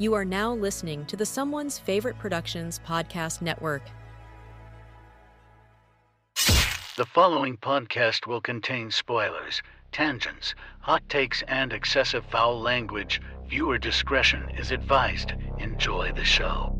You are now listening to the Someone's Favorite Productions podcast network. The following podcast will contain spoilers, tangents, hot takes, and excessive foul language. Viewer discretion is advised. Enjoy the show.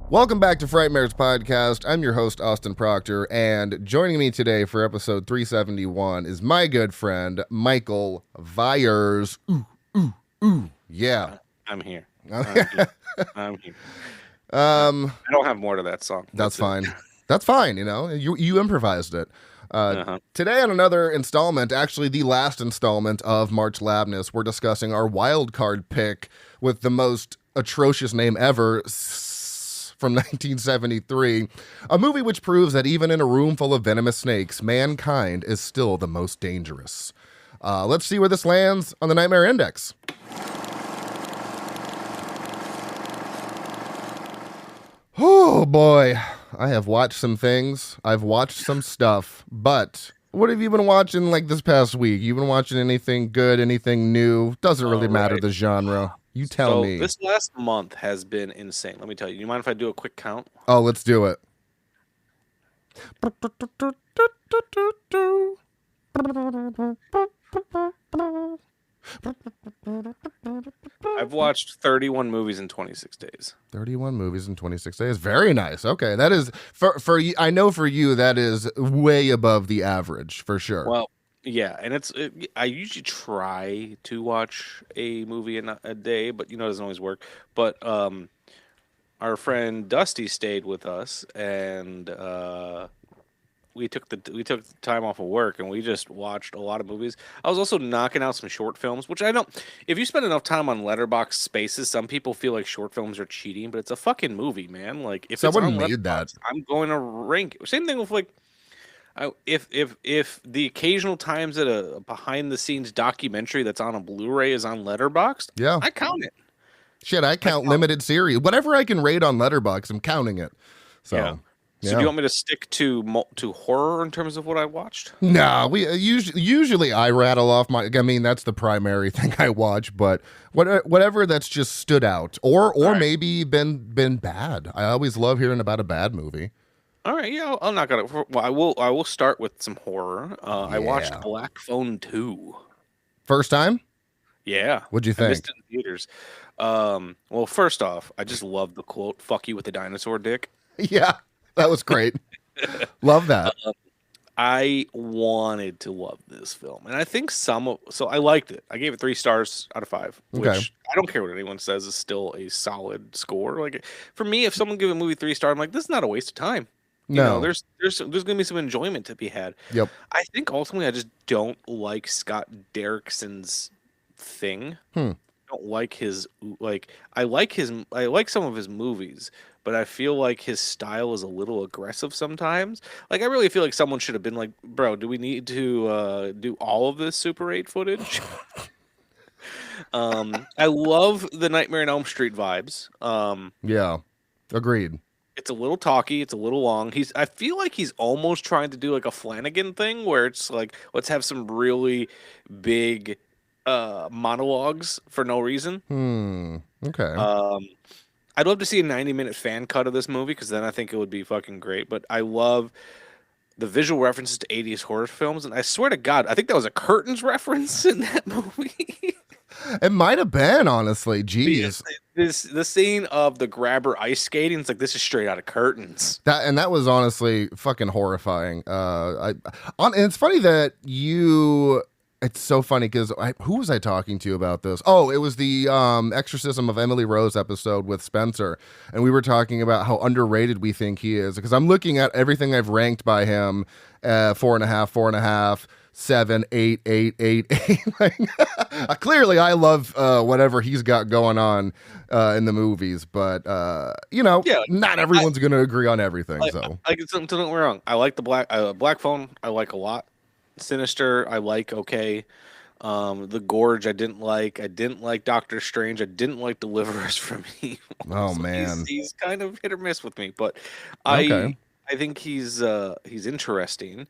Welcome back to Frightmares Podcast. I'm your host, Austin Proctor, and joining me today for episode 371 is my good friend, Michael Vyers. Yeah. I'm here. I I don't have more to that song. That's fine. That's fine, you improvised it. Today on another installment, actually the last installment of March Labness, we're discussing our wild card pick with the most atrocious name ever, from 1973, a movie which proves that even in a room full of venomous snakes, mankind is still the most dangerous. Let's see where this lands on the Nightmare Index. Oh boy, I have watched some things. I've watched some stuff, but what have you been watching like this past week? You been watching anything good, anything new? Doesn't really matter the genre. You tell me. This last month has been insane. Let me tell you. You mind if I do a quick count? Oh, let's do it. I've watched 31 movies in 26 days. 31 movies in 26 days. Very nice. Okay, that is for you. I know for you that is way above the average for sure. Well, yeah, and I usually try to watch a movie in a day, but it doesn't always work. But our friend Dusty stayed with us, and we took the time off of work, and we just watched a lot of movies. I was also knocking out some short films, which I don't. If you spend enough time on Letterboxd Spaces, some people feel like short films are cheating, but it's a fucking movie, man. Like if someone it's on made that, I'm going to rank. Same thing with like. If the occasional times that a behind the scenes documentary that's on a Blu-ray is on Letterboxd, yeah, I count it. Shit, I count limited series. Whatever I can rate on Letterboxd, I'm counting it. So do you want me to stick to horror in terms of what I watched? No, we usually I rattle off my. I mean, that's the primary thing I watch. But whatever that's just stood out, or right. Maybe been bad. I always love hearing about a bad movie. All right, yeah, I'll knock it out. Well, I will start with some horror. I watched Black Phone 2. First time? Yeah. What'd you think? I missed it in theaters. Well, first off, I just love the quote, "Fuck you with the dinosaur dick." Yeah, that was great. Love that. I wanted to love this film, and I think so I liked it. I gave it 3 stars out of 5, which I don't care what anyone says is still a solid score. Like for me, if someone gives a movie 3 stars, I'm like, this is not a waste of time. No, there's going to be some enjoyment to be had. Yep. I think ultimately I just don't like Scott Derrickson's thing. I don't like his I like some of his movies, but I feel like his style is a little aggressive sometimes. Like I really feel like someone should have been like, bro, do we need to do all of this Super 8 footage? I love the Nightmare on Elm Street vibes. Yeah, agreed. It's a little talky. It's a little long. I feel like he's almost trying to do like a Flanagan thing where it's like, let's have some really big monologues for no reason. Okay. I'd love to see a 90-minute fan cut of this movie because then I think it would be fucking great. But I love the visual references to 80s horror films. And I swear to God, I think that was a Curtains reference in that movie. It might have been, honestly. Jeez. The scene of the grabber ice skating, it's like, this is straight out of Curtains. That was honestly fucking horrifying. And it's funny that you It's so funny because who was I talking to about this? Oh, it was the Exorcism of Emily Rose episode with Spencer, and we were talking about how underrated we think he is. Because I'm looking at everything I've ranked by him: 4.5, 4.5, 7, 8, 8, 8, 8. Clearly, I love whatever he's got going on in the movies, but not everyone's going to agree on everything. So, don't get me wrong. I like the Black Phone. I like a lot. Sinister, I like okay. The Gorge, I didn't like. I didn't like Doctor Strange. I didn't like Deliver Us from Evil. Oh man, he's kind of hit or miss with me, but okay. I think he's interesting,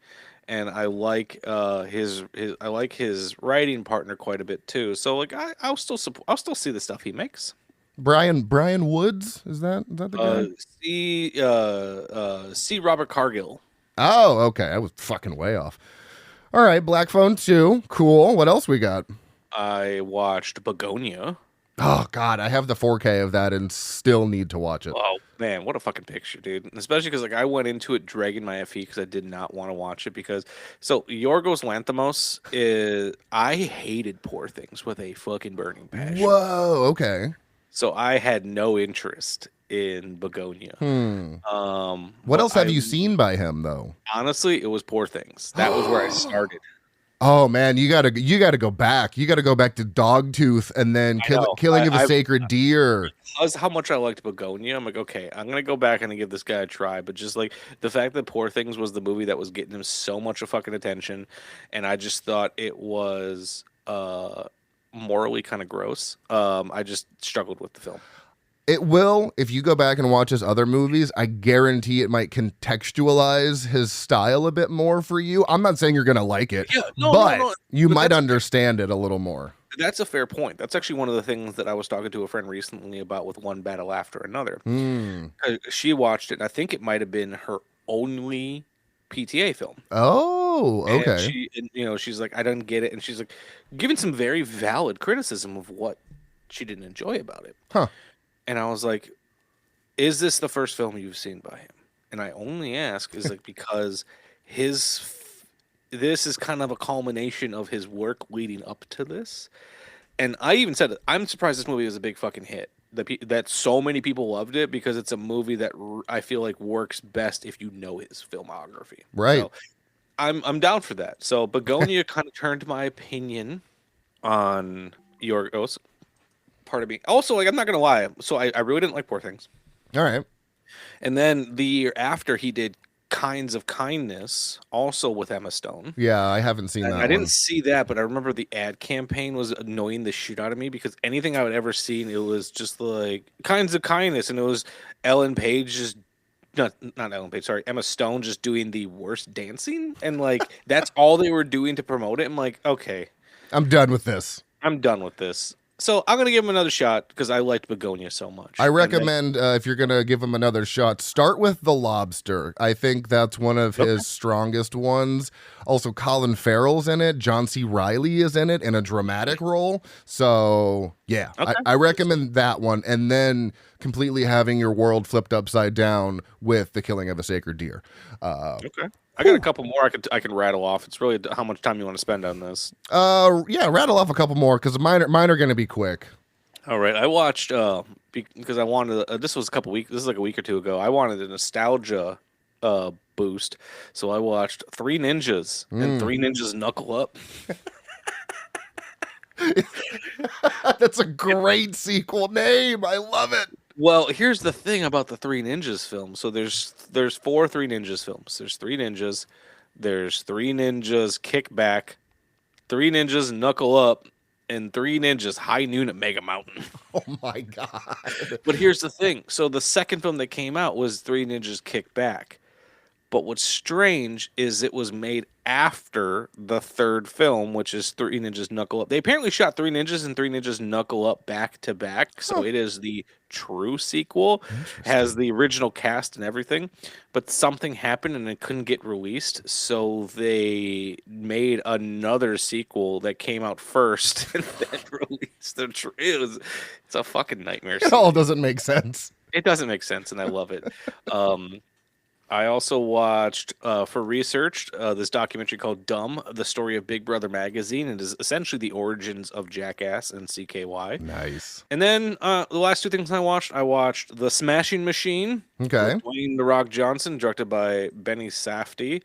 and I like his writing partner quite a bit too. So like I'll still see the stuff he makes. Brian Woods, is that the guy? See Robert Cargill. Oh, okay. I was fucking way off. All right, Black Phone 2. Cool. What else we got? I watched Begonia. Oh, God. I have the 4K of that and still need to watch it. Oh, man. What a fucking picture, dude. Especially because I went into it dragging my FE because I did not want to watch it So, Yorgos Lanthimos I hated Poor Things with a fucking burning passion. Whoa. Okay. So, I had no interest in Begonia. What else have you seen by him though? Honestly, it was Poor Things. That was where I started. Oh man, you gotta go back. You gotta go back to Dogtooth and then Killing of a Sacred Deer. Because how much I liked Begonia, I'm like, okay, I'm gonna go back and give this guy a try. But just like the fact that Poor Things was the movie that was getting him so much of fucking attention, and I just thought it was morally kind of gross. I just struggled with the film. It will, if you go back and watch his other movies, I guarantee it might contextualize his style a bit more for you. I'm not saying you're going to like it, but you might understand it a little more. That's a fair point. That's actually one of the things that I was talking to a friend recently about with One Battle After Another. She watched it, and I think it might have been her only PTA film. Oh, okay. And she's like, I don't get it. And she's like, giving some very valid criticism of what she didn't enjoy about it. Huh. And I was like, is this the first film you've seen by him? And I only ask is like because this is kind of a culmination of his work leading up to this. And I even said, I'm surprised this movie was a big fucking hit. That so many people loved it because it's a movie that I feel like works best if you know his filmography. Right. So I'm down for that. So Begonia kind of turned my opinion on Yorgos. Part of me. Also, like I'm not gonna lie. So I really didn't like Poor Things. All right. And then the year after he did Kinds of Kindness, also with Emma Stone. Yeah, I haven't seen that. I didn't see that, but I remember the ad campaign was annoying the shit out of me because anything I would ever seen, it was just like Kinds of Kindness, and it was Ellen Page just not Ellen Page, sorry, Emma Stone just doing the worst dancing, and like that's all they were doing to promote it. I'm like, okay, I'm done with this. So I'm going to give him another shot because I liked Begonia so much. I recommend if you're going to give him another shot, start with The Lobster. I think that's one of his strongest ones. Also, Colin Farrell's in it. John C. Reilly is in it in a dramatic role. So, yeah, okay. I recommend that one. And then completely having your world flipped upside down with The Killing of a Sacred Deer. Okay. I got a couple more I can rattle off. It's really how much time you want to spend on this. Yeah, rattle off a couple more because mine are going to be quick. All right, I watched because I wanted. This was a couple weeks. This is like a week or two ago. I wanted a nostalgia boost, so I watched Three Ninjas and Three Ninjas Knuckle Up. That's a great sequel name. I love it. Well, here's the thing about the Three Ninjas films. So there's 4 Three Ninjas films. There's Three Ninjas. There's Three Ninjas Kickback, Three Ninjas Knuckle Up, and Three Ninjas High Noon at Mega Mountain. Oh my god! But here's the thing. So the second film that came out was Three Ninjas Kickback. But what's strange is it was made after the third film, which is Three Ninjas Knuckle Up. They apparently shot Three Ninjas and Three Ninjas Knuckle Up back to back, so it is the true sequel. Has the original cast and everything, but something happened and it couldn't get released, so they made another sequel that came out first and then released the it's a fucking nightmare. It all doesn't make sense. It doesn't make sense, and I love it. I also watched, for research, this documentary called Dumb, The Story of Big Brother Magazine. It is essentially the origins of Jackass and CKY. Nice. And then the last two things I watched The Smashing Machine. Okay. With Dwayne "The Rock" Johnson, directed by Benny Safdie.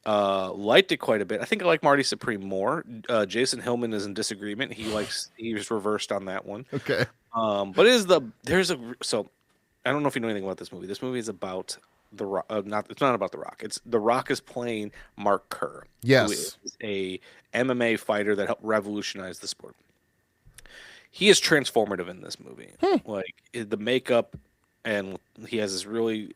Liked it quite a bit. I think I like Marty Supreme more. Jason Hillman is in disagreement. He was reversed on that one. Okay. But so I don't know if you know anything about this movie. This movie is about The Rock. It's not about The Rock. It's The Rock is playing Mark Kerr. Yes. Who is a MMA fighter that helped revolutionize the sport. He is transformative in this movie. Like the makeup, and he has this really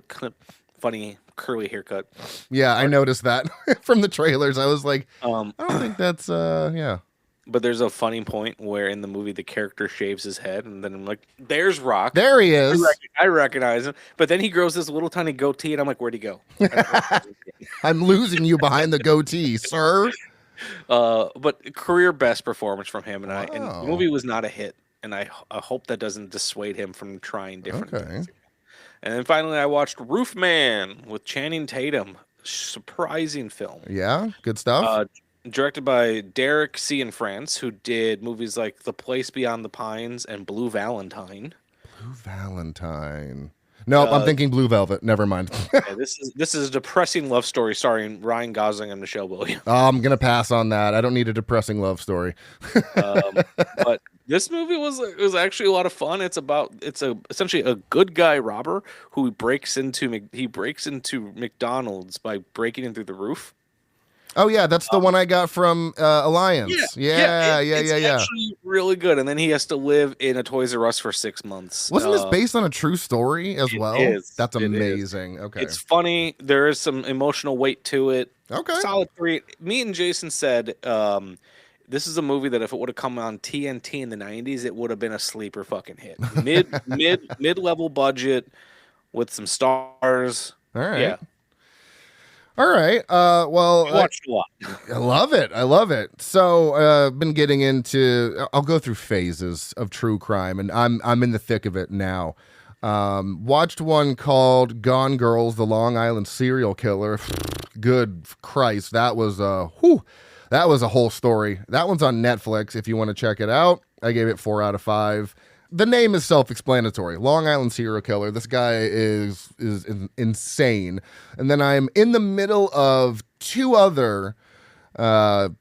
kind of funny curly haircut. Yeah, I noticed that from the trailers. I was like, I don't think that's yeah. But there's a funny point where in the movie the character shaves his head, and then I'm like, "There's Rock. There he is. I recognize him." But then he grows this little tiny goatee, and I'm like, "Where'd he go?" I'm losing you behind the goatee, sir. But career best performance from him, and and Wow. the movie was not a hit, and I hope that doesn't dissuade him from trying different things. And then finally, I watched Roof Man with Channing Tatum. Surprising film. Yeah, good stuff. Directed by Derek Cianfrance, who did movies like The Place Beyond the Pines and Blue Valentine. Blue Valentine. Nope, I'm thinking Blue Velvet. Never mind. Yeah, this is a depressing love story starring Ryan Gosling and Michelle Williams. I'm gonna pass on that. I don't need a depressing love story. But this movie was actually a lot of fun. It's essentially a good guy robber who breaks into McDonald's by breaking in through the roof. Oh yeah, that's the one I got from Alliance. Yeah. It's actually really good. And then he has to live in a Toys R Us for 6 months. Wasn't this based on a true story as well? That's It amazing. Okay. It's funny. There is some emotional weight to it. Okay. Solid 3. Me and Jason said this is a movie that if it would have come on TNT in the 90s, it would have been a sleeper fucking hit. Mid-level budget with some stars. All right. Yeah. All right. Well, I watched a lot. I love it. So, been getting into. I'll go through phases of true crime, and I'm in the thick of it now. Watched one called Gone Girls: The Long Island Serial Killer. Good Christ, that was a whole story. That one's on Netflix if you want to check it out. I gave it 4 out of 5. The name is self-explanatory. Long Island Serial Killer. This guy is insane. And then I'm in the middle of 2 other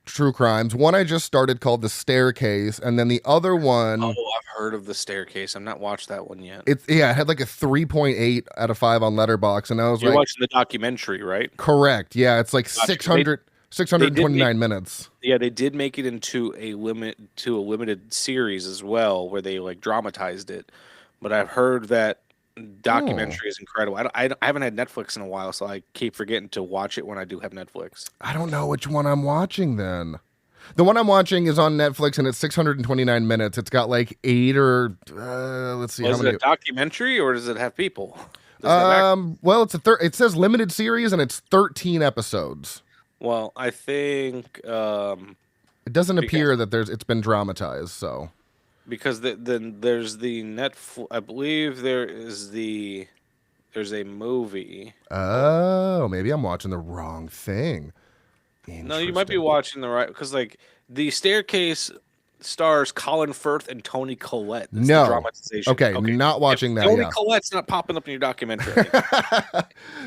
true crimes. One I just started called The Staircase, and then the other one. Oh, I've heard of The Staircase. I've not watched that one yet. It had like a 3.8 out of 5 on Letterboxd, and I was You're watching the documentary, right? Correct. Yeah, it's like 629 minutes. Yeah, they did make it into a limited series as well, where they like dramatized it. But I've heard that documentary is incredible. I haven't had Netflix in a while, so I keep forgetting to watch it when I do have Netflix. I don't know which one I'm watching then. The one I'm watching is on Netflix, and it's 629 minutes. It's got like 8 or let's see. Is it a documentary or does it have people? Well, it says limited series, and it's 13 episodes. Well, I think it doesn't appear that it's been dramatized. So because then there's the Netflix. I believe there's a movie. Oh, maybe I'm watching the wrong thing. No, you might be watching the right, because like The Staircase stars Colin Firth and Toni Collette. That's the dramatization. Okay, not watching that. Toni Collette's not popping up in your documentary.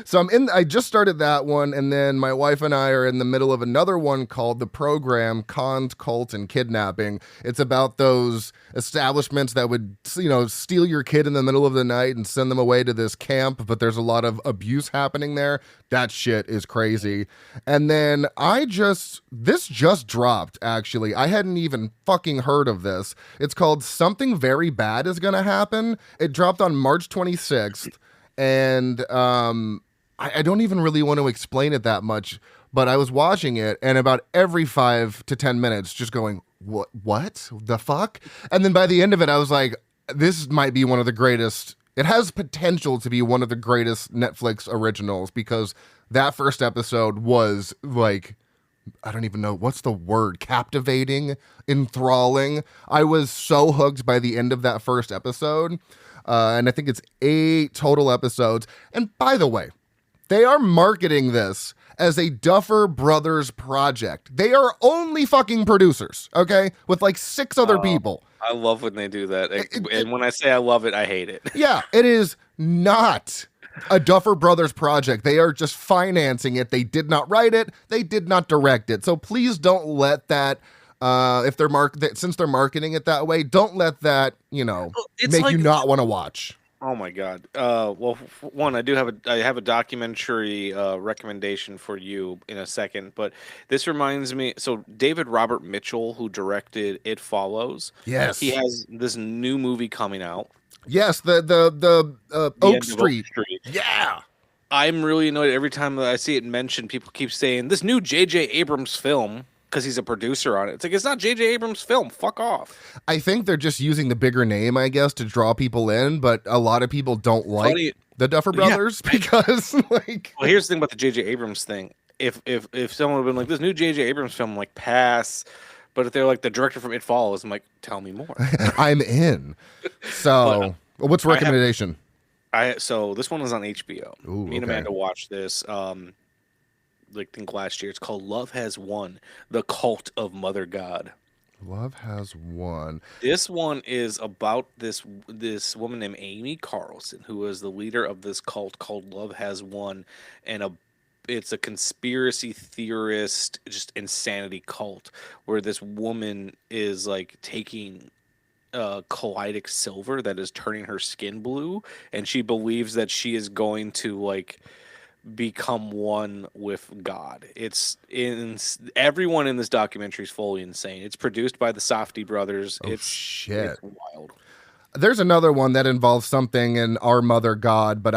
So I just started that one, and then my wife and I are in the middle of another one called The Program: Cons, Cults, and Kidnapping. It's about those establishments that would, steal your kid in the middle of the night and send them away to this camp, but there's a lot of abuse happening there. That shit is crazy. And then this just dropped, actually. I hadn't even fucking heard of this. It's called Something Very Bad Is Gonna Happen. It dropped on March 26th. And I don't even really want to explain it that much, but I was watching it, and about every 5 to 10 minutes just going, what the fuck? And then by the end of it, I was like, this might be one of the greatest. It has potential to be one of the greatest Netflix originals, because that first episode was like, I don't even know what's the word, captivating, enthralling. I was so hooked by the end of that first episode. And I think it's 8 total episodes. And by the way, They are marketing this as a Duffer Brothers project. They are only fucking producers, okay? With like 6 other people. I love when they do that. And when I say I love it, I hate it. Yeah, it is not a Duffer Brothers project. They are just financing it. They did not write it. They did not direct it. So please don't let that, since they're marketing it that way, don't let that, make you not want to watch. Oh my God. Well, one, I have a documentary recommendation for you in a second, but this reminds me. So David Robert Mitchell, who directed It Follows, yes, he has this new movie coming out. Yes, the Oak Street. Yeah. I'm really annoyed every time that I see it mentioned. People keep saying this new J.J. Abrams film. Because he's a producer on it. It's like, it's not J.J. Abrams' film. Fuck off. I think they're just using the bigger name, I guess, to draw people in, but a lot of people don't like the Duffer Brothers because, like... Well, here's the thing about the J.J. Abrams thing. If someone would have been like, this new J.J. Abrams film, I'm like, pass. But if they're like, the director from It Follows, I'm like, tell me more. I'm in. So, what's recommendation? So, this one was on HBO. Ooh, Me and Amanda watched this. I think last year. It's called Love Has Won, The Cult of Mother God. Love Has Won. This one is about this woman named Amy Carlson, who is the leader of this cult called Love Has Won, and it's a conspiracy theorist, just insanity cult, where this woman is like taking colloidal silver that is turning her skin blue, and she believes that she is going to like become one with God. Everyone in this documentary is fully insane. It's produced by the Safdie brothers. It's wild. There's another one that involves something in Our Mother God, but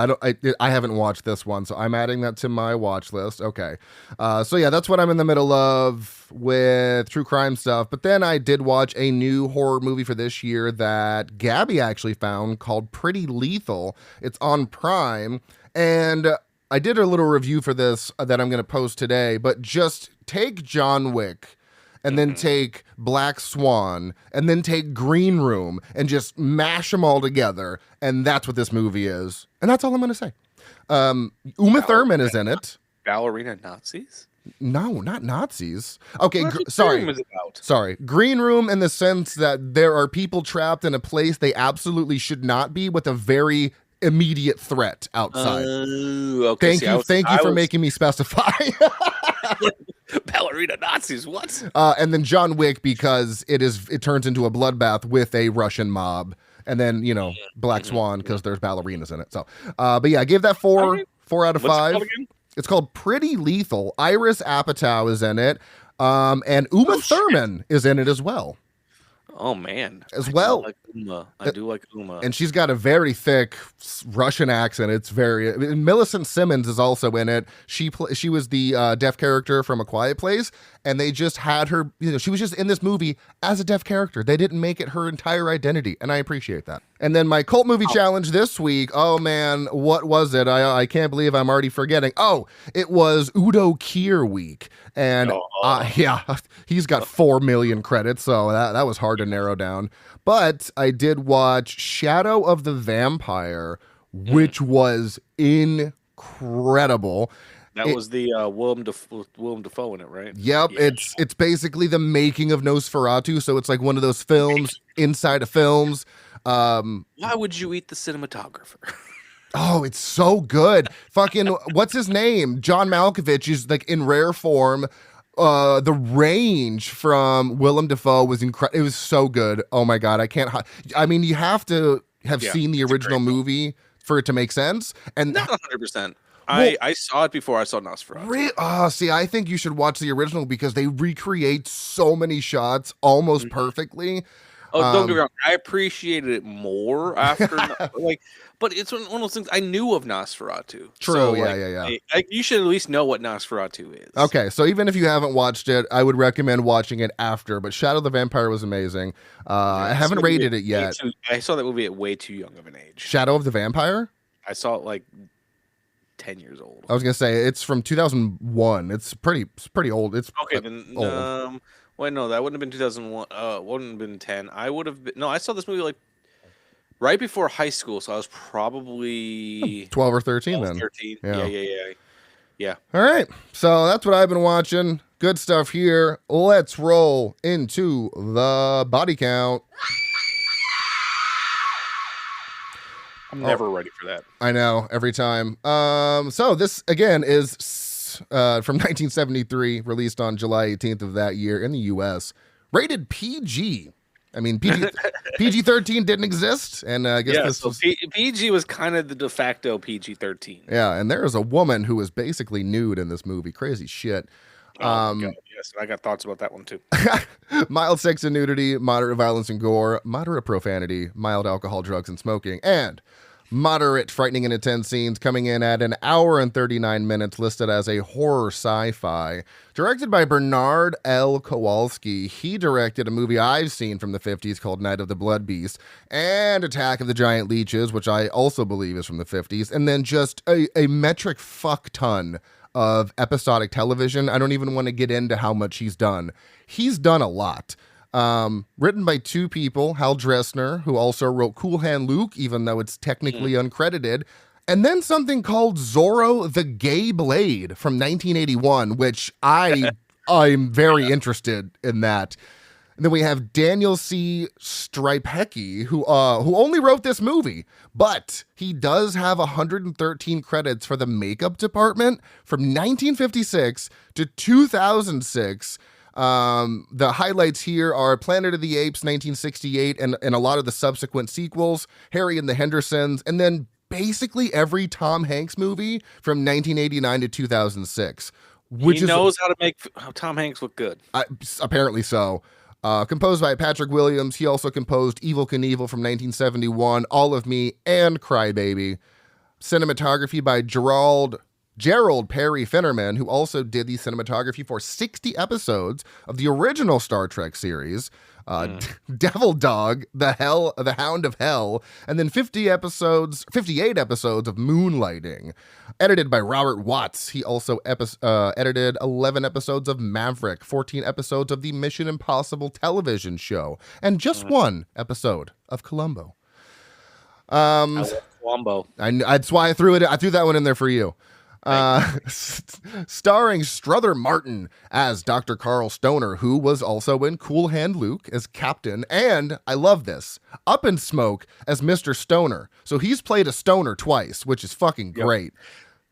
I haven't watched this one, so I'm adding that to my watch list. Okay. So yeah, that's what I'm in the middle of with true crime stuff. But then I did watch a new horror movie for this year that Gabby actually found called Pretty Lethal. It's on Prime, and I did a little review for this that I'm going to post today, but just take John Wick and then take Black Swan and then take Green Room and just mash them all together. And that's what this movie is. And that's all I'm going to say. Uma Thurman is in it. Ballerina Nazis? No, not Nazis. Okay, sorry. Green Room in the sense that there are people trapped in a place they absolutely should not be with a very immediate threat outside. Okay. Thank you for making me specify. Ballerina Nazis, what? And then John Wick because it turns into a bloodbath with a Russian mob, and then Black Swan because there's ballerinas in it. So, but yeah, I gave that 4 out of 5. It's called Pretty Lethal. Iris Apatow is in it, and Uma Thurman is in it as well. Oh man, as well. I do like Uma, and she's got a very thick Russian accent. It's very. Millicent Simmons is also in it. She was the deaf character from A Quiet Place, and they just had her. She was just in this movie as a deaf character. They didn't make it her entire identity, and I appreciate that. And then my cult movie challenge this week. Oh man, what was it? I can't believe I'm already forgetting. Oh, it was Udo Kier week, and yeah, he's got 4 million credits, so that was hard to narrow down. But I did watch Shadow of the Vampire, which was incredible. That was the Willem Dafoe in it, right? Yep, yeah. It's basically the making of Nosferatu, so it's like one of those films inside of films. Why would you eat the cinematographer? Oh, it's so good. Fucking, what's his name? John Malkovich is like in rare form. The range from Willem Dafoe was incredible. It was so good. Oh my God. I mean, you have to have seen the original movie for it to make sense. And not 100%. I saw it before I saw Nosferatu. See, I think you should watch the original because they recreate so many shots almost perfectly. Oh, don't get me wrong. I appreciated it more after, but it's one of those things I knew of Nosferatu. True, so, yeah. You should at least know what Nosferatu is. Okay, so even if you haven't watched it, I would recommend watching it after. But Shadow of the Vampire was amazing. I haven't rated it yet. I saw that movie at way too young of an age. Shadow of the Vampire? I saw it like 10 years old. I was gonna say it's from 2001. It's pretty old. It's okay. Then old. Wait, no, that wouldn't have been 2001. Wouldn't have been 10. I would have been. No, I saw this movie like right before high school, so I was probably 12 or 13 then. 13. Yeah. Yeah. All right. So that's what I've been watching. Good stuff here. Let's roll into the body count. I'm never ready for that. I know, every time. So this, again, is from 1973, released on July 18th of that year in the U.S. Rated PG. I mean, PG-13 didn't exist, and I guess this was... PG was kind of the de facto PG-13. Yeah, and there is a woman who is basically nude in this movie. Crazy shit. Oh, my God, yes, I got thoughts about that one, too. Mild sex and nudity, moderate violence and gore, moderate profanity, mild alcohol, drugs, and smoking, and moderate frightening and intense scenes, coming in at an hour and 39 minutes, listed as a horror sci-fi. Directed by Bernard L. Kowalski, he directed a movie I've seen from the 50s called Night of the Blood Beast, and Attack of the Giant Leeches, which I also believe is from the 50s, and then just a metric fuck ton of episodic television. I don't even want to get into how much he's done. He's done a lot. Written by two people, Hal Dresner, who also wrote Cool Hand Luke, even though it's technically uncredited, and then something called Zorro the Gay Blade from 1981, which I'm very interested in that. And then we have Daniel C. Stripecki, who only wrote this movie, but he does have 113 credits for the makeup department from 1956 to 2006. The highlights here are Planet of the Apes, 1968, and a lot of the subsequent sequels, Harry and the Hendersons, and then basically every Tom Hanks movie from 1989 to 2006. Which he knows how to make Tom Hanks look good. Apparently so. Composed by Patrick Williams. He also composed Evel Knievel from 1971, All of Me, and Crybaby. Cinematography by Gerald Perry Finnerman, who also did the cinematography for 60 episodes of the original Star Trek series, Devil Dog, The Hound of Hell, and then 58 episodes of Moonlighting. Edited by Robert Watts. He also edited 11 episodes of Maverick, 14 episodes of the Mission Impossible television show, and just one episode of Columbo. I love Columbo. That's why I threw that one in there for you. Starring Strother Martin as Dr. Carl Stoner, who was also in Cool Hand Luke as Captain, and I love this, Up in Smoke as Mr. Stoner. So he's played a stoner twice, which is fucking great.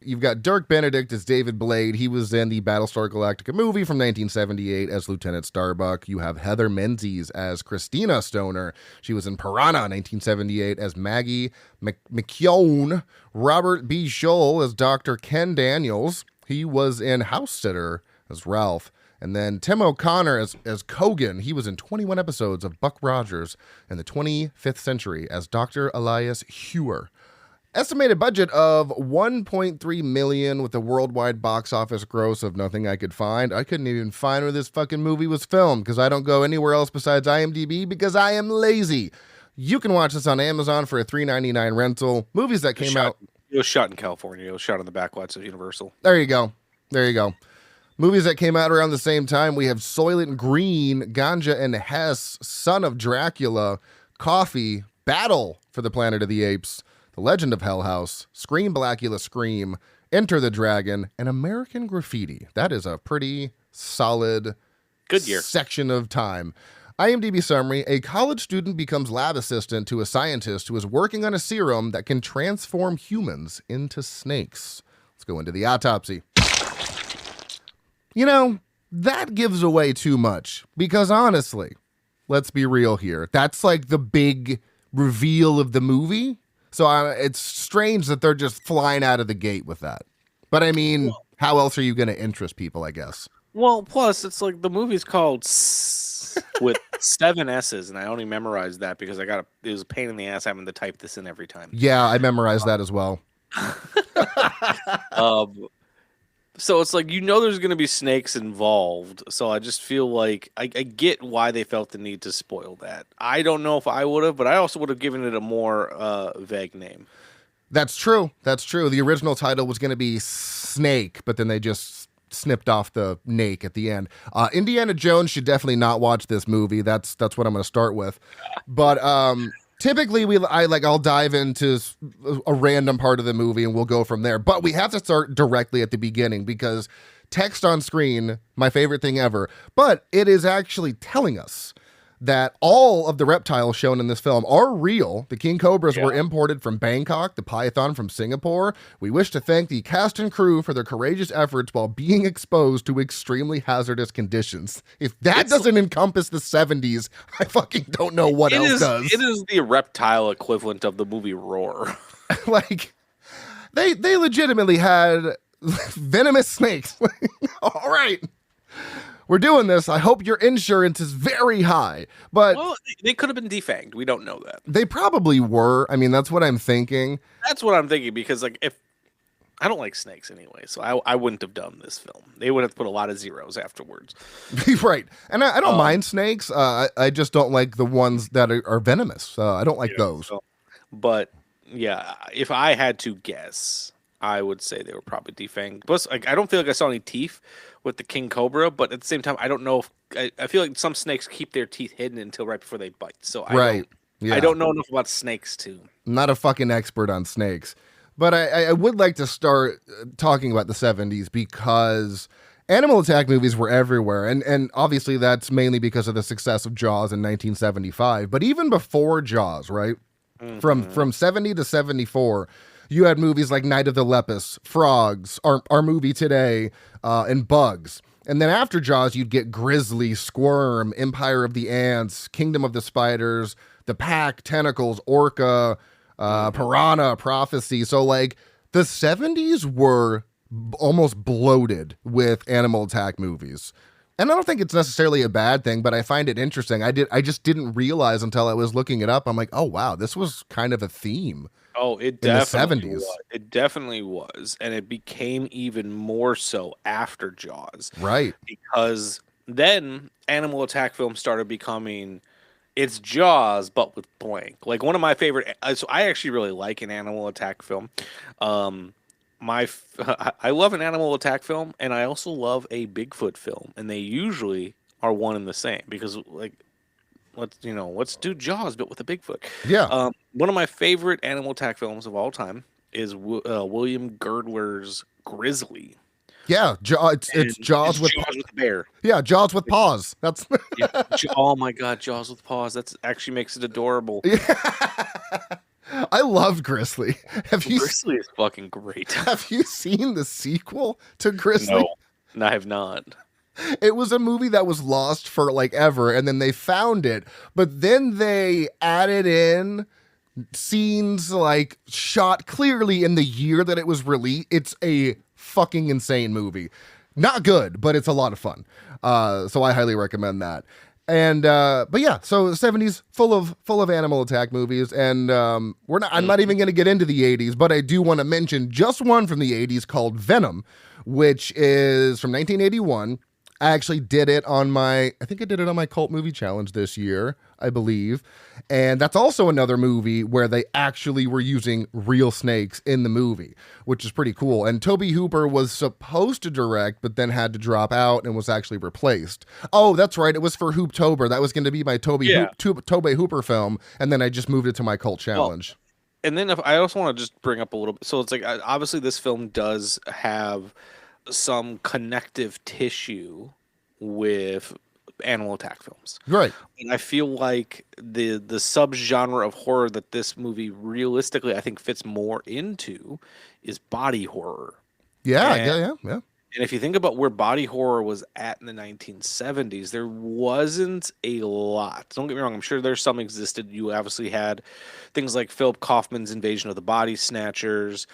You've got Dirk Benedict as David Blade. He was in the Battlestar Galactica movie from 1978 as Lieutenant Starbuck. You have Heather Menzies as Christina Stoner. She was in Piranha 1978 as Maggie McKeown. Robert B. Scholl as Dr. Ken Daniels. He was in House Sitter as Ralph. And then Tim O'Connor as Kogan. He was in 21 episodes of Buck Rogers in the 25th Century as Dr. Elias Hewer. Estimated budget of $1.3 million with a worldwide box office gross of nothing I could find. I couldn't even find where this fucking movie was filmed because I don't go anywhere else besides IMDb because I am lazy. You can watch this on Amazon for a $3.99 rental. Movies that came out... It was shot in California. It was shot on the backlots of Universal. There you go. Movies that came out around the same time. We have Soylent Green, Ganja and Hess, Son of Dracula, Coffee, Battle for the Planet of the Apes, The Legend of Hell House, Scream Blackula Scream, Enter the Dragon, and American Graffiti. That is a pretty solid good year section of time. IMDb summary: a college student becomes lab assistant to a scientist who is working on a serum that can transform humans into snakes. Let's go into the autopsy. You know, that gives away too much because honestly, let's be real here. That's like the big reveal of the movie. So it's strange that they're just flying out of the gate with that. But I mean, how else are you going to interest people, I guess? Well, plus it's like the movie's called with 7 S's, and I only memorized that because it was a pain in the ass having to type this in every time. Yeah, I memorized that as well. So it's like, there's going to be snakes involved. So I just feel like I get why they felt the need to spoil that. I don't know if I would have, but I also would have given it a more vague name. That's true. The original title was going to be Snake, but then they just snipped off the "nake" at the end. Indiana Jones should definitely not watch this movie. That's what I'm going to start with. But typically I'll dive into a random part of the movie and we'll go from there. But we have to start directly at the beginning because text on screen, my favorite thing ever. But it is actually telling us that all of the reptiles shown in this film are real. The king cobras were imported from Bangkok, the python from Singapore. We wish to thank the cast and crew for their courageous efforts while being exposed to extremely hazardous conditions. If that doesn't encompass the 70s, I fucking don't know what else does. It is the reptile equivalent of the movie Roar. Like, they legitimately had venomous snakes. All right. We're doing this. I hope your insurance is very high. But well, they could have been defanged. We don't know that. They probably were. I mean, that's what I'm thinking. That's what I'm thinking because, like, if I don't like snakes anyway, so I wouldn't have done this film. They would have put a lot of zeros afterwards. Right. And I don't mind snakes. I just don't like the ones that are venomous. I don't like those. But yeah, if I had to guess, I would say they were probably defanged. Plus, like, I don't feel like I saw any teeth with the king cobra, but at the same time, I don't know if I feel like some snakes keep their teeth hidden until right before they bite. So I don't know enough about snakes too. I'm not a fucking expert on snakes, but I would like to start talking about the 70s because animal attack movies were everywhere, and obviously that's mainly because of the success of Jaws in 1975. But even before Jaws, right, from 70 to 74. You had movies like Night of the Lepus, Frogs, our movie today, and Bugs. And then after Jaws, you'd get Grizzly, Squirm, Empire of the Ants, Kingdom of the Spiders, The Pack, Tentacles, Orca, Piranha, Prophecy. So, like, the 70s were almost bloated with animal attack movies. And I don't think it's necessarily a bad thing, but I find it interesting. I just didn't realize until I was looking it up. I'm like, oh, wow, this was kind of a theme. Oh, it definitely was. It definitely was. And it became even more so after Jaws. Right. Because then animal attack films started becoming, it's Jaws, but with blank. Like one of my favorite, so I actually really like an animal attack film. I love an animal attack film, and I also love a Bigfoot film. And they usually are one and the same because, like, let's do Jaws, but with a Bigfoot. Yeah. One of my favorite animal attack films of all time is William Girdler's Grizzly. Yeah, it's Jaws with a bear. Yeah, Jaws with paws. That's oh my god, Jaws with paws. That's actually makes it adorable. I love Grizzly. Grizzly is fucking great. Have you seen the sequel to Grizzly? No, I have not. It was a movie that was lost for like ever, and then they found it, but then they added in scenes like shot clearly in the year that it was released. It's a fucking insane movie. Not good, but it's a lot of fun. So I highly recommend that. And but yeah, so the 70s full of animal attack movies, and I'm not even going to get into the 80s, but I do want to mention just one from the 80s called Venom, which is from 1981. I actually did it on my cult movie challenge this year, I believe. And that's also another movie where they actually were using real snakes in the movie, which is pretty cool. And Tobe Hooper was supposed to direct, but then had to drop out and was actually replaced. Oh, that's right. It was for Hooptober. That was going to be my Tobe Hooper film. And then I just moved it to my cult challenge. Well, and then I also want to just bring up a little bit. So it's like, obviously this film does have some connective tissue with animal attack films, right? And I feel like the subgenre of horror that this movie realistically I think fits more into is body horror. Yeah. And if you think about where body horror was at in the 1970s, there wasn't a lot. Don't get me wrong, I'm sure there's some existed. You obviously had things like Philip Kaufman's Invasion of the Body Snatchers.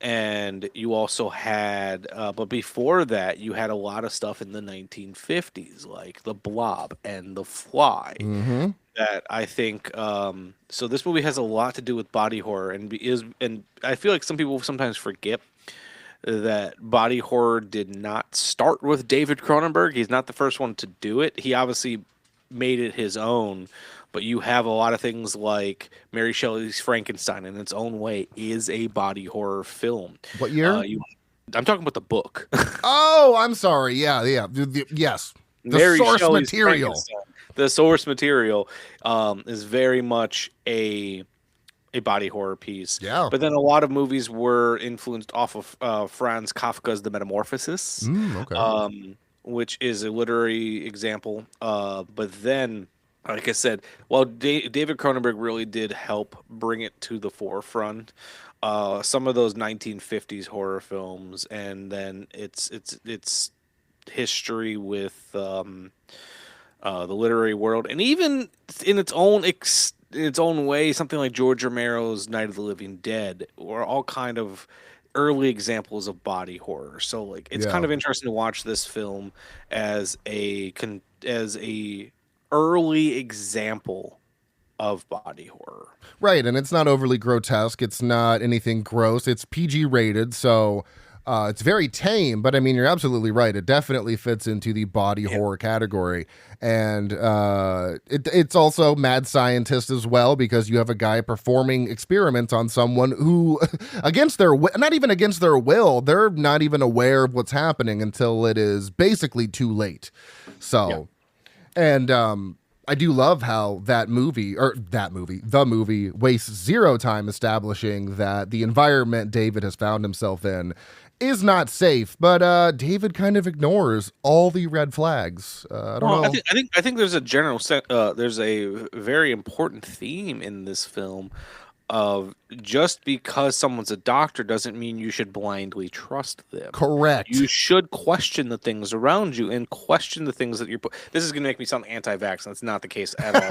And you also had, but before that, you had a lot of stuff in the 1950s, like The Blob and The Fly. Mm-hmm. That I think, so this movie has a lot to do with body horror, and I feel like some people sometimes forget that body horror did not start with David Cronenberg. He's not the first one to do it. He obviously made it his own. But you have a lot of things like Mary Shelley's Frankenstein in its own way is a body horror film. What year? I'm talking about the book. Oh, I'm sorry. Yeah. Yes. The Mary source Shelley's material. the source material is very much a body horror piece. Yeah. But then a lot of movies were influenced off of Franz Kafka's The Metamorphosis, Okay. which is a literary example. But then, like I said, while David Cronenberg really did help bring it to the forefront, some of those 1950s horror films, and then its history with the literary world, and even in its own way, something like George Romero's Night of the Living Dead, were all kind of early examples of body horror. So like it's kind of interesting to watch this film as a early example of body horror. Right, and it's not overly grotesque. It's not anything gross. It's PG rated, so it's very tame, but I mean, you're absolutely right. It definitely fits into the body horror category. And it's also mad scientist as well, because you have a guy performing experiments on someone who, not even against their will, they're not even aware of what's happening until it is basically too late. So, and I do love how the movie wastes zero time establishing that the environment David has found himself in is not safe, but David kind of ignores all the red flags. I don't know. I think there's a there's a very important theme in this film of just because someone's a doctor doesn't mean you should blindly trust them. Correct. You should question the things around you and question the things that you're. This is going to make me sound anti-vax. That's not the case at all.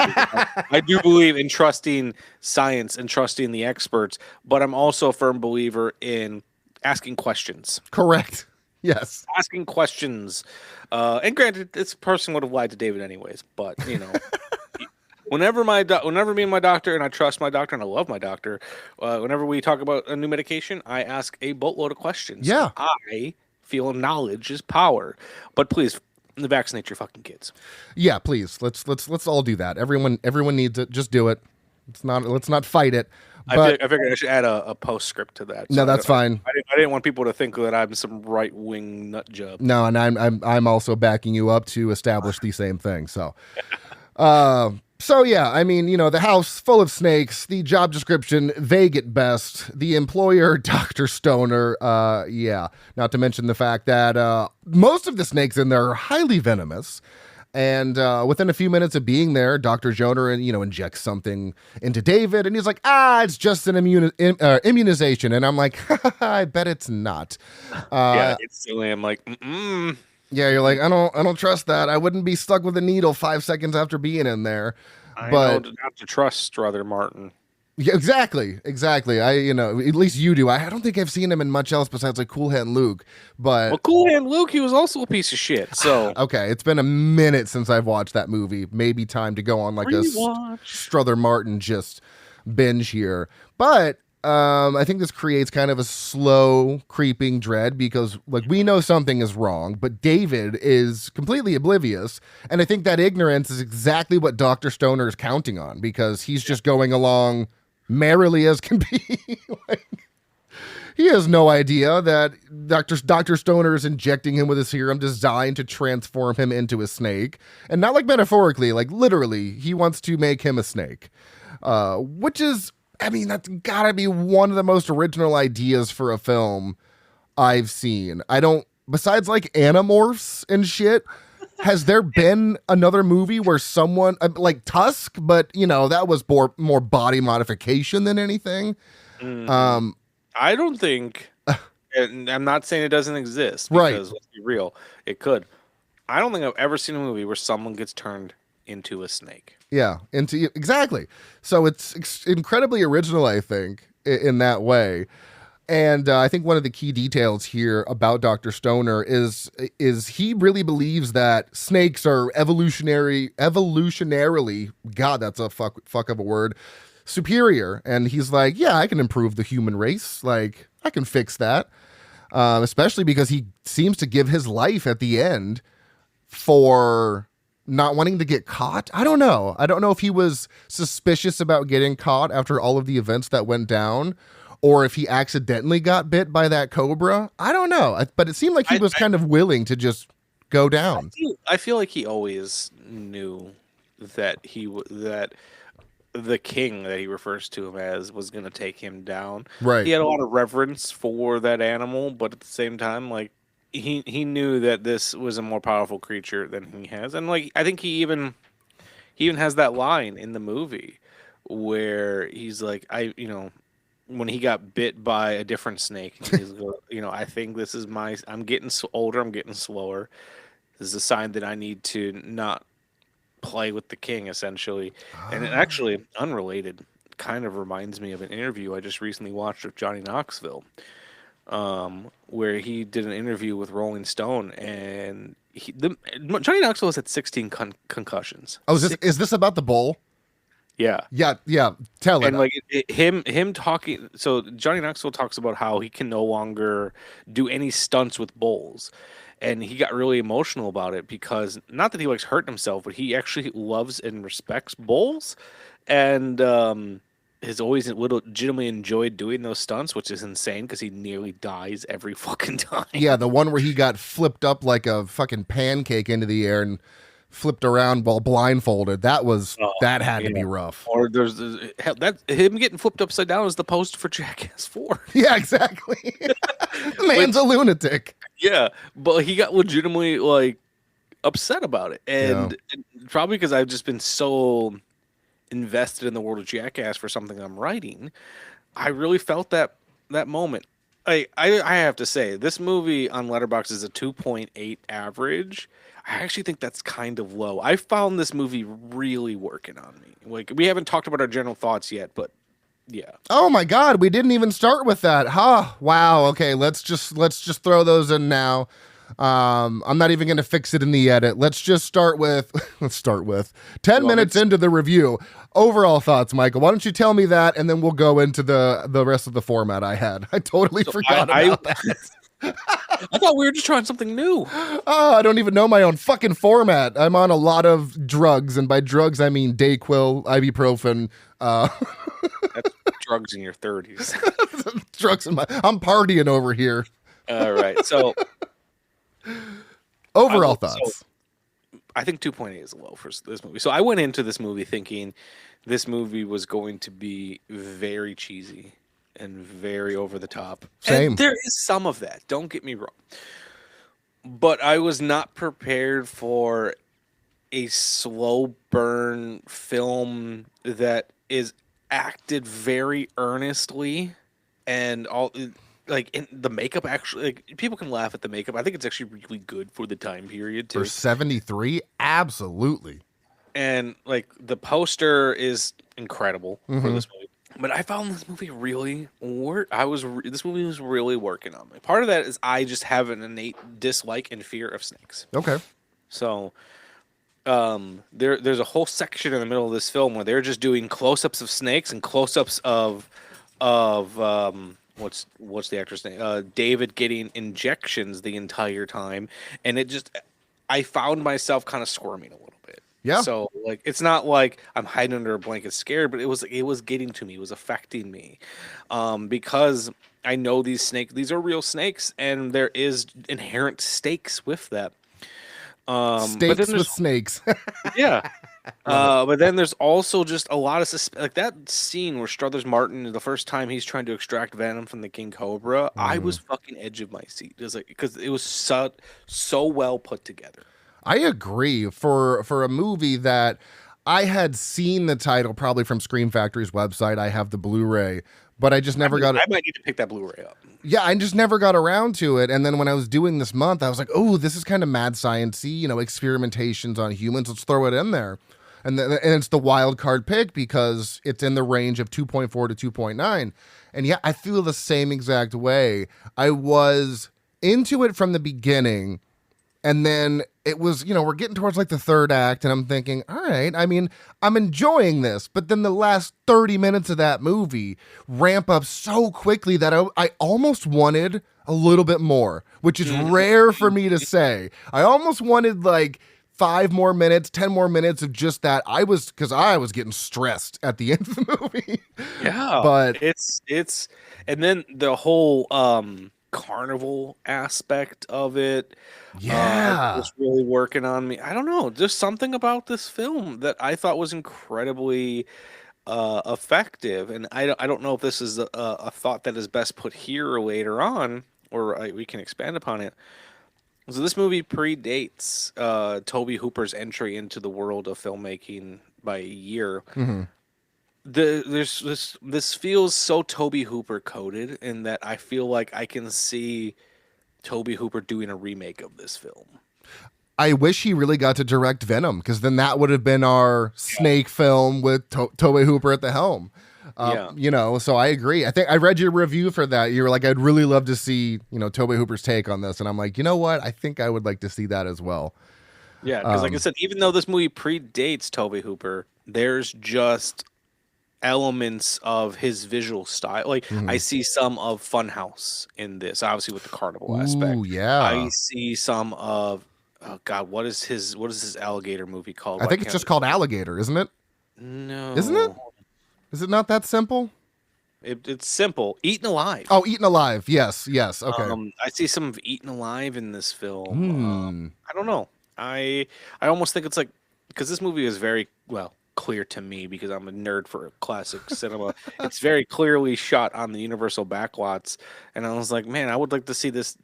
I do believe in trusting science and trusting the experts, but I'm also a firm believer in asking questions. Correct. Yes. Asking questions. And granted, this person would have lied to David anyways, but you know, whenever me and my doctor, and I trust my doctor and I love my doctor, whenever we talk about a new medication, I ask a boatload of questions. Yeah. I feel knowledge is power. But please, vaccinate your fucking kids. Yeah, please. Let's all do that. Everyone needs it. Just do it. Let's not fight it. But I figured I should add a postscript to that. No, that's fine. I didn't want people to think that I'm some right wing nut job. No, and I'm also backing you up to establish the same thing. So, so yeah, I mean, you know, the house full of snakes. The job description vague at best. The employer, Dr. Stoner. Not to mention the fact that most of the snakes in there are highly venomous. And within a few minutes of being there, Dr. Joner, injects something into David, and he's like, it's just an immunization. And I'm like, I bet it's not. It's silly. I'm like, Yeah, you're like, I don't trust that. I wouldn't be stuck with a needle 5 seconds after being in there. I know not to trust Brother Martin. Yeah, exactly. At least you do. I don't think I've seen him in much else besides like Cool Hand Luke. But Cool Hand Luke, he was also a piece of shit. So okay, it's been a minute since I've watched that movie. Maybe time to go on like a Strother Martin just binge here. But I think this creates kind of a slow creeping dread because like we know something is wrong, but David is completely oblivious. And I think that ignorance is exactly what Dr. Stoner is counting on because he's just going along merrily as can be. He has no idea that Dr. Stoner is injecting him with a serum designed to transform him into a snake. And not like metaphorically, like literally, he wants to make him a snake. Which is, I mean, that's gotta be one of the most original ideas for a film I've seen. Besides like Animorphs and shit, has there been another movie where someone, like Tusk, but that was more body modification than anything? I don't think, and I'm not saying it doesn't exist, right? Because let's be real, it could. I don't think I've ever seen a movie where someone gets turned into a snake. Yeah, exactly. So it's incredibly original, I think, in that way. And I think one of the key details here about Dr. Stoner is he really believes that snakes are evolutionarily, God, that's a fuck of a word, superior. And he's like, yeah, I can improve the human race. Like, I can fix that. Especially because he seems to give his life at the end for not wanting to get caught. I don't know if he was suspicious about getting caught after all of the events that went down, or if he accidentally got bit by that cobra. I don't know. But it seemed like he was kind of willing to just go down. I feel like he always knew that that the king that he refers to him as was going to take him down. Right. He had a lot of reverence for that animal, but at the same time, like he knew that this was a more powerful creature than he has, and like I think he even has that line in the movie where he's like, when he got bit by a different snake, he's I think this is I'm getting older, I'm getting slower. This is a sign that I need to not play with the king, essentially. And it actually, unrelated, kind of reminds me of an interview I just recently watched with Johnny Knoxville, where he did an interview with Rolling Stone, and Johnny Knoxville has had 16 concussions. Oh, is this about the bull? Yeah. Tell it. And like him talking. So Johnny Knoxville talks about how he can no longer do any stunts with bulls, and he got really emotional about it because not that he likes hurting himself, but he actually loves and respects bulls, and has always legitimately enjoyed doing those stunts, which is insane because he nearly dies every fucking time. Yeah, the one where he got flipped up like a fucking pancake into the air and flipped around while blindfolded. That had to be rough. Or there's that him getting flipped upside down is the poster for Jackass 4. Yeah, exactly. The man's a lunatic. Yeah, but he got legitimately like upset about it, and probably because I've just been so invested in the world of Jackass for something I'm writing, I really felt that moment. I have to say, this movie on Letterboxd is a 2.8 average. I actually think that's kind of low. I found this movie really working on me. Like, we haven't talked about our general thoughts yet, but yeah. Oh my God, we didn't even start with that. Wow. Okay, let's just throw those in now. I'm not even going to fix it in the edit. Let's start with 10 minutes into the review. Overall thoughts, Michael. Why don't you tell me that, and then we'll go into the rest of the format I had. I totally forgot about that. I thought we were just trying something new. Oh, I don't even know my own fucking format. I'm on a lot of drugs, and by drugs I mean Dayquil, ibuprofen. That's drugs in your 30s. Drugs I'm partying over here. All right, so overall thoughts. So I think 2.8 is low for this movie. So I went into this movie thinking this movie was going to be very cheesy and very over the top. Same. And there is some of that, don't get me wrong. But I was not prepared for a slow burn film that is acted very earnestly, and all like in the makeup actually, like, people can laugh at the makeup. I think it's actually really good for the time period too. For 73, absolutely. And like the poster is incredible for this movie. But I found this movie really this movie was really working on me. Part of that is I just have an innate dislike and fear of snakes. Okay. So there's a whole section in the middle of this film where they're just doing close-ups of snakes and close-ups of what's the actor's name? David getting injections the entire time, and I found myself kind of squirming a little bit. Yeah. So like it's not like I'm hiding under a blanket scared, but it was getting to me. It was affecting me, because I know these are real snakes, and there is inherent stakes with that. Steaks with snakes. Yeah. But then there's also just a lot of like that scene where Struthers Martin, the first time he's trying to extract venom from the King Cobra, I was fucking edge of my seat. It was like, because it was so well put together. I agree. For a movie that I had seen the title probably from Scream Factory's website. I have the Blu-ray, but I just never got it. I might need to pick that Blu-ray up. Yeah, I just never got around to it. And then when I was doing this month, I was like, oh, this is kind of mad science-y, experimentations on humans. Let's throw it in there. And it's the wild card pick because it's in the range of 2.4 to 2.9. And yeah, I feel the same exact way. I was into it from the beginning. And then it was, we're getting towards like the third act, and I'm thinking, all right, I mean, I'm enjoying this. But then the last 30 minutes of that movie ramp up so quickly that I almost wanted a little bit more, which is rare for me to say. I almost wanted like 5 more minutes, 10 more minutes of just that. Because I was getting stressed at the end of the movie. Yeah. But it's, and then the whole, carnival aspect of it. Yeah. Was really working on me. I don't know, just something about this film that I thought was incredibly effective, and I don't know if this is a thought that is best put here or later on, or we can expand upon it. So this movie predates Tobe Hooper's entry into the world of filmmaking by a year. Mm-hmm. This feels so Tobe Hooper coded in that I feel like I can see Tobe Hooper doing a remake of this film. I wish he really got to direct Venom, because then that would have been our Snake film with Tobe Hooper at the helm. You know, so I agree. I think I read your review for that. You were like, I'd really love to see, you know, Tobe Hooper's take on this. And I'm like, you know what? I think I would like to see that as well. Yeah, because like I said, even though this movie predates Tobe Hooper, there's just elements of his visual style. Like I see some of Funhouse in this, obviously with the carnival aspect. Ooh, yeah. I see some of oh god, what is his alligator movie called? I think it's just called Alligator, isn't it? No. Isn't it? Is it not that simple? It's simple. Eaten Alive. Oh, Eaten Alive. Yes. Okay. I see some of Eaten Alive in this film. I don't know. I almost think it's like, because this movie is very clear to me because I'm a nerd for classic cinema. It's very clearly shot on the Universal backlots, and I was like, man, I would like to see this.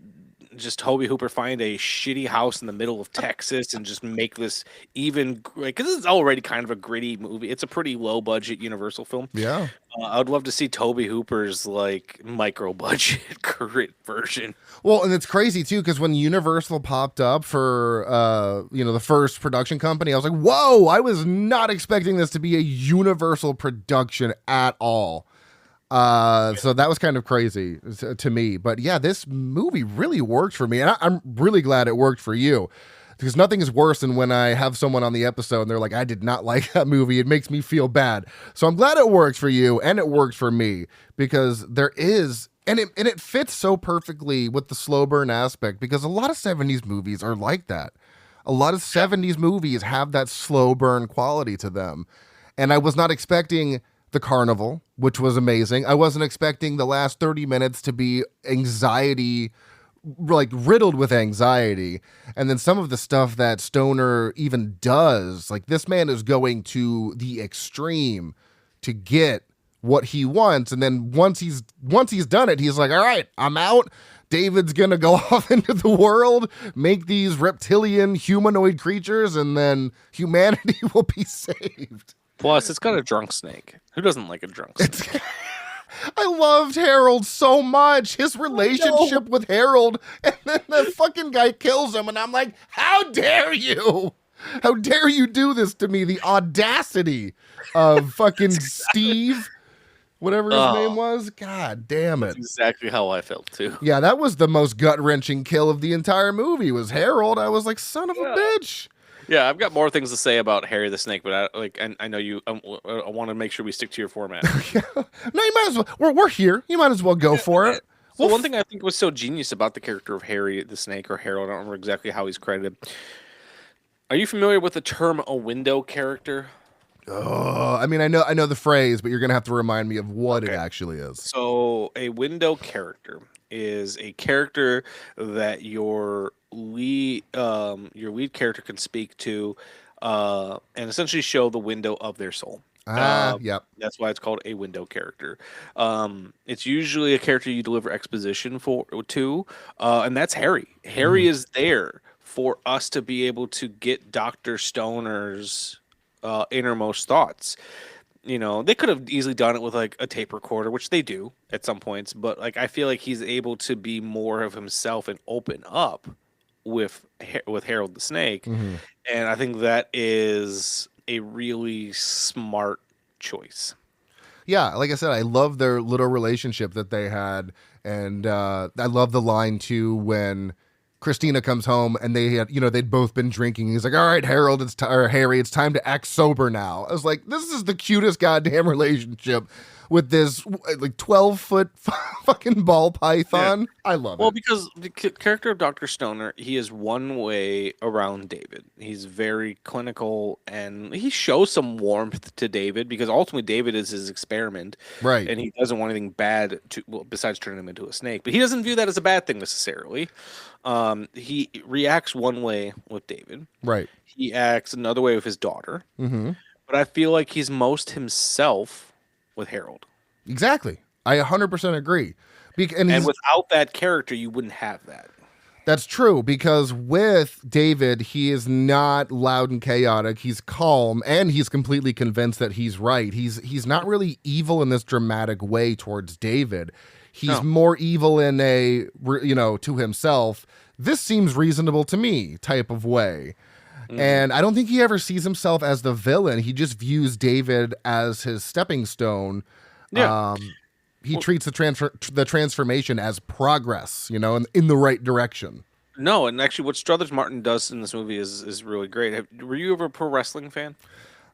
Just Tobe Hooper find a shitty house in the middle of Texas and just make this even, because it's already kind of a gritty movie. It's a pretty low budget Universal film. Yeah. I would love to see Tobe Hooper's like micro budget grit version. Well, and it's crazy too, because when Universal popped up for the first production company, I was like, whoa, I was not expecting this to be a Universal production at all. So that was kind of crazy to me, but yeah, this movie really worked for me, and I'm really glad it worked for you, because nothing is worse than when I have someone on the episode and they're like, I did not like that movie. It makes me feel bad. So I'm glad it worked for you and it worked for me, because there is, and it fits so perfectly with the slow burn aspect, because a lot of 70s movies are like that. A lot of 70s movies have that slow burn quality to them. And I was not expecting the carnival, which was amazing. I wasn't expecting the last 30 minutes to be anxiety, like riddled with anxiety. And then some of the stuff that Stoner even does, like this man is going to the extreme to get what he wants. And then once he's done it, he's like, all right, I'm out. David's going to go off into the world, make these reptilian humanoid creatures, and then humanity will be saved. Plus, it's got a drunk snake. Who doesn't like a drunk snake? I loved Harold so much. His relationship with Harold, and then the fucking guy kills him, and I'm like, how dare you? How dare you do this to me? The audacity of fucking Steve, whatever his name was. God damn it. That's exactly how I felt, too. Yeah, that was the most gut-wrenching kill of the entire movie, was Harold. I was like, son of a bitch. Yeah, I've got more things to say about Harry the Snake, but I know you. I want to make sure we stick to your format. Yeah. No, you might as well. We're here. You might as well go for it. Well, one thing I think was so genius about the character of Harry the Snake, or Harold, I don't remember exactly how he's credited. Are you familiar with the term "a window character"? Oh, I mean, I know the phrase, but you're gonna have to remind me of what it actually is. So, a window character is a character that your lead character can speak to, and essentially show the window of their soul. Yep. That's why it's called a window character. It's usually a character you deliver exposition to, and that's Harry. Harry is there for us to be able to get Dr. Stoner's innermost thoughts. You know, they could have easily done it with like a tape recorder, which they do at some points, but like I feel like he's able to be more of himself and open up with Harold the Snake, and I think that is a really smart choice. Yeah, like I said, I love their little relationship that they had, and I love the line too when Christina comes home and they'd both been drinking. He's like, all right, Harold, or Harry, it's time to act sober now. I was like, this is the cutest goddamn relationship. with this like 12-foot fucking ball python. Yeah. I love it. Well, because the character of Dr. Stoner, he is one way around David. He's very clinical, and he shows some warmth to David because ultimately David is his experiment. Right. And he doesn't want anything bad besides turning him into a snake. But he doesn't view that as a bad thing necessarily. He reacts one way with David. Right. He acts another way with his daughter. Mm-hmm. But I feel like he's most himself with Harold. Exactly. I 100% agree. And without that character, you wouldn't have that. That's true, because with David, he is not loud and chaotic. He's calm, and he's completely convinced that he's right. He's not really evil in this dramatic way towards David. He's more evil in a, to himself, this seems reasonable to me type of way. And I don't think he ever sees himself as the villain. He just views David as his stepping stone. Yeah. He treats the transformation as progress, in the right direction. No, and actually what Struthers Martin does in this movie is really great. Were you ever a pro wrestling fan?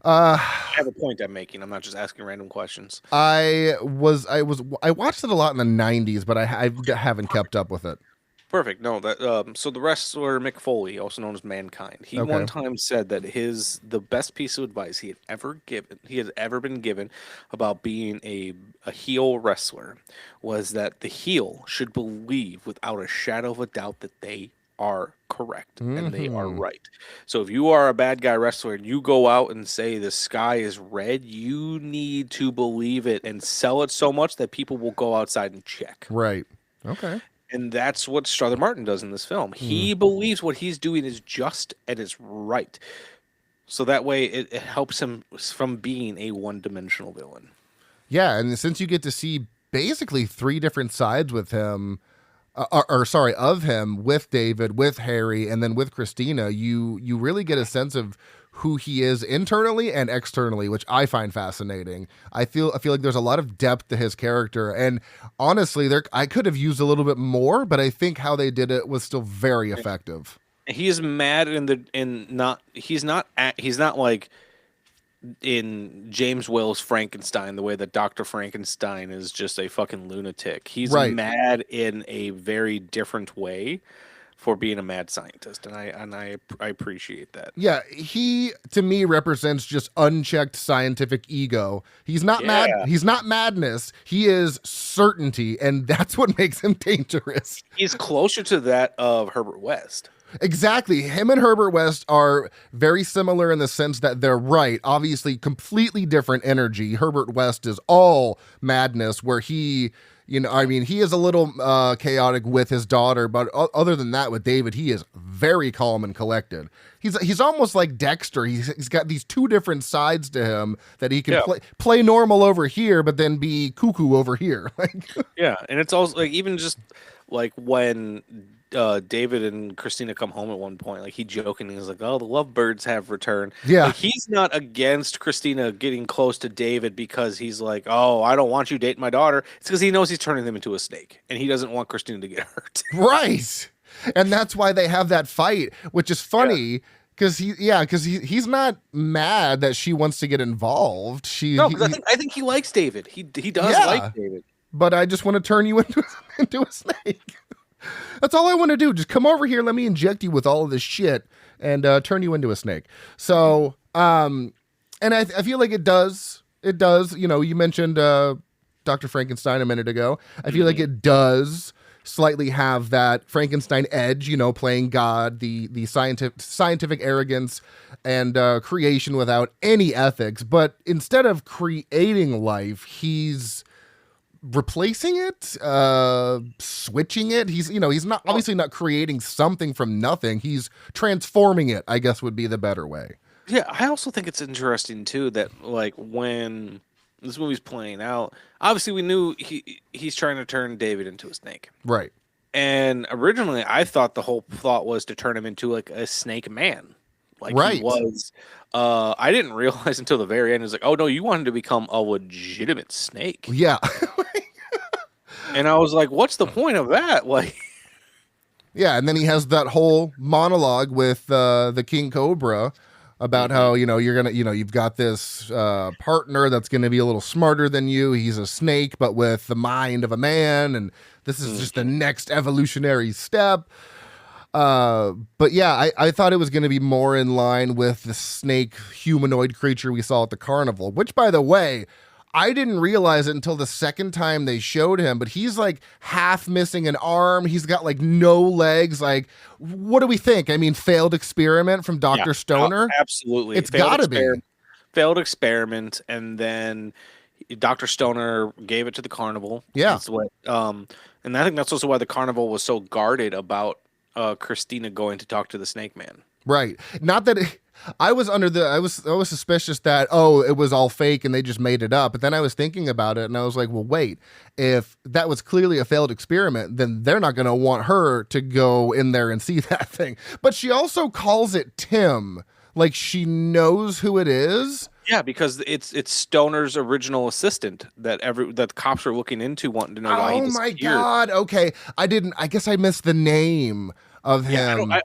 I have a point I'm making. I'm not just asking random questions. I watched it a lot in the 90s, but I haven't kept up with it. Perfect. No, that so the wrestler Mick Foley, also known as Mankind, he one time said that the best piece of advice he had ever been given about being a heel wrestler was that the heel should believe without a shadow of a doubt that they are correct and they are right. So if you are a bad guy wrestler and you go out and say the sky is red, you need to believe it and sell it so much that people will go outside and check. Right. Okay. And that's what Strother Martin does in this film. He believes what he's doing is just and is right. So that way it helps him from being a one-dimensional villain. Yeah, and since you get to see basically 3 different sides with him, of him, with David, with Harry, and then with Christina, you really get a sense of who he is internally and externally, which I find fascinating. I feel like there's a lot of depth to his character, and honestly, I could have used a little bit more, but I think how they did it was still very effective. He is mad he's not like in James Whale's Frankenstein, the way that Dr. Frankenstein is just a fucking lunatic. He's mad in a very different way for being a mad scientist, and I appreciate that. Yeah, he to me represents just unchecked scientific ego. He's not mad. He's not madness. He is certainty, and that's what makes him dangerous. He's closer to that of Herbert West. Exactly. Him and Herbert West are very similar in the sense that they're right. Obviously, completely different energy. Herbert West is all madness, where he is a little chaotic with his daughter, but other than that, with David, he is very calm and collected. He's almost like Dexter. He's got these 2 different sides to him that he can play normal over here, but then be cuckoo over here. Yeah, and it's also like even just like when David and Christina come home at one point, like he jokingly is like, "Oh, the lovebirds have returned." Yeah, like, he's not against Christina getting close to David because he's like, "Oh, I don't want you dating my daughter." It's because he knows he's turning them into a snake, and he doesn't want Christina to get hurt. Right, and that's why they have that fight, which is funny. Because he's not mad that she wants to get involved. I think he likes David. He does like David. But I just want to turn you into a snake. That's all I want to do. Just come over here. Let me inject you with all of this shit and turn you into a snake. So, and I feel like it does. It does. You mentioned Dr. Frankenstein a minute ago. I feel like it does slightly have that Frankenstein edge, playing God, the scientific arrogance and creation without any ethics. But instead of creating life, he's replacing it, switching it. He's not obviously not creating something from nothing. He's transforming it, I guess would be the better way. Yeah, I also think it's interesting too that like when this movie's playing out, obviously we knew he's trying to turn David into a snake. Right. And originally I thought the whole thought was to turn him into like a snake man. Like he was. I didn't realize until the very end. It was like, oh no, you wanted to become a legitimate snake. Yeah. And I was like, what's the point of that? Like, yeah. And then he has that whole monologue with the King Cobra, about how, you've got this partner that's going to be a little smarter than you. He's a snake, but with the mind of a man. And this is just the next evolutionary step. But yeah, I thought it was going to be more in line with the snake humanoid creature we saw at the carnival, which, by the way, I didn't realize it until the second time they showed him, but he's like half missing an arm. He's got like no legs. Like, what do we think? I mean, failed experiment from Dr. Stoner? Absolutely. It's gotta be. Failed experiment. And then Dr. Stoner gave it to the carnival. Yeah. That's what, and I think that's also why the carnival was so guarded about Christina going to talk to the Snake Man. Right. Not that I was suspicious that, it was all fake and they just made it up. But then I was thinking about it and I was like, well, wait, if that was clearly a failed experiment, then they're not going to want her to go in there and see that thing. But she also calls it Tim, like she knows who it is. Yeah, because it's Stoner's original assistant that the cops are looking into, wanting to know why he disappeared. Oh my God. Okay. I guess I missed the name of him. I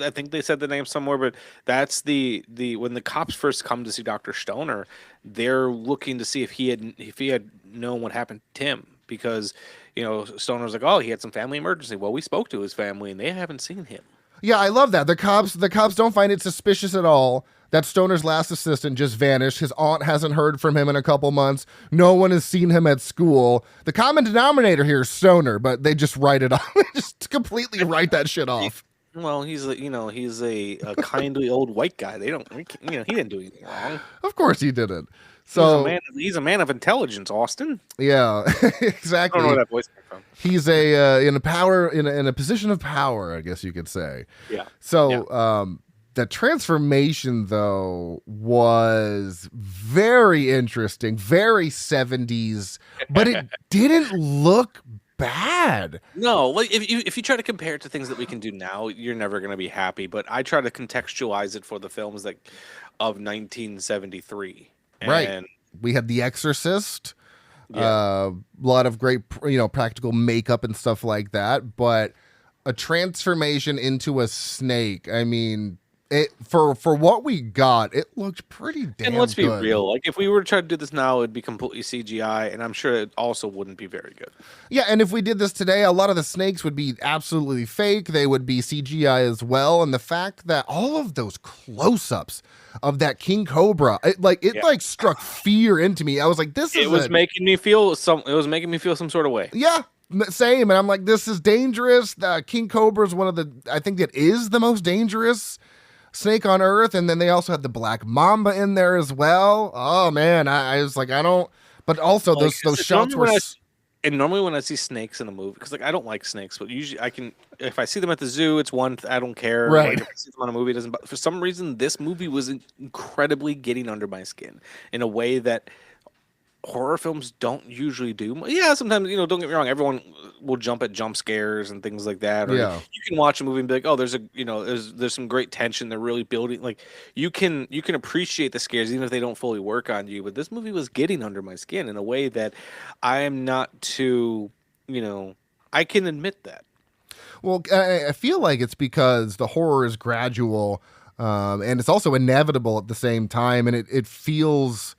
think they said the name somewhere, but that's the when the cops first come to see Dr. Stoner, they're looking to see if he had known what happened to Tim, because Stoner's like, oh, he had some family emergency. Well, we spoke to his family and they haven't seen him. Yeah, I love that. The cops don't find it suspicious at all that Stoner's last assistant just vanished. His aunt hasn't heard from him in a couple months. No one has seen him at school. The common denominator here is Stoner, but they just write it off. Just completely write that shit off. Well, he's a kindly old white guy. He didn't do anything wrong. Of course he didn't. So he's a man of intelligence, Austin. Yeah, exactly. I don't know where that voice came from. He's in a position of power, I guess you could say. Yeah. So the transformation though was very interesting, very 70s, but it didn't look bad. No, like if you try to compare it to things that we can do now, you're never going to be happy. But I try to contextualize it for the films of 1973. Right. We had The Exorcist, yeah. A lot of great, practical makeup and stuff like that. But a transformation into a snake, I mean, for what we got, it looked pretty damn good. And let's be real, like if we were to try to do this now, it'd be completely CGI, and I'm sure it also wouldn't be very good. Yeah, and if we did this today, a lot of the snakes would be absolutely fake. They would be CGI as well. And the fact that all of those close-ups of that king cobra, it struck fear into me. I was like, this is. It was making me feel some sort of way. Yeah. Same. And I'm like, this is dangerous. The king cobra is I think it is the most dangerous snake on earth. And then they also had the black mamba in there as well. Oh man, I was like, but also those shots were. And normally when I see snakes in a movie, because I don't like snakes, but usually if I see them at the zoo, it's one, I don't care. Right. If I see them on a movie, it doesn't. But for some reason, this movie was incredibly getting under my skin in a way that horror films don't usually do. Yeah, sometimes, don't get me wrong, everyone will jump at jump scares and things like that. Or you can watch a movie and be like, oh, there's some great tension. They're really building. Like you can appreciate the scares even if they don't fully work on you. But this movie was getting under my skin in a way that I am not too, I can admit that. Well, I feel like it's because the horror is gradual, and it's also inevitable at the same time, and it feels,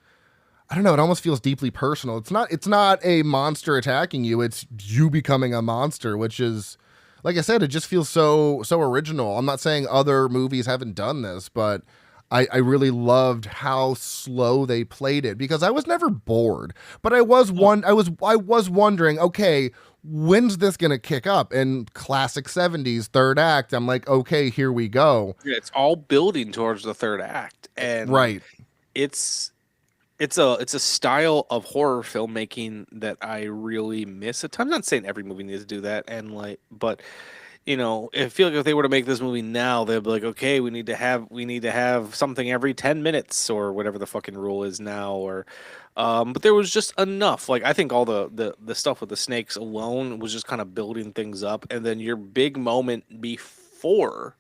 I don't know, it almost feels deeply personal. It's not a monster attacking you, it's you becoming a monster, which is, like I said, it just feels so original. I'm not saying other movies haven't done this, but I really loved how slow they played it, because I was never bored, but I was wondering, okay, when's this gonna kick up? And classic 70s third act, I'm like, okay, here we go. Yeah, it's all building towards the third act, and right, it's a style of horror filmmaking that I really miss at times. I'm not saying every movie needs to do that, but I feel like if they were to make this movie now, they'd be like, okay, we need to have something every 10 minutes or whatever the fucking rule is now, or but there was just enough. Like I think all the stuff with the snakes alone was just kind of building things up, and then your big moment before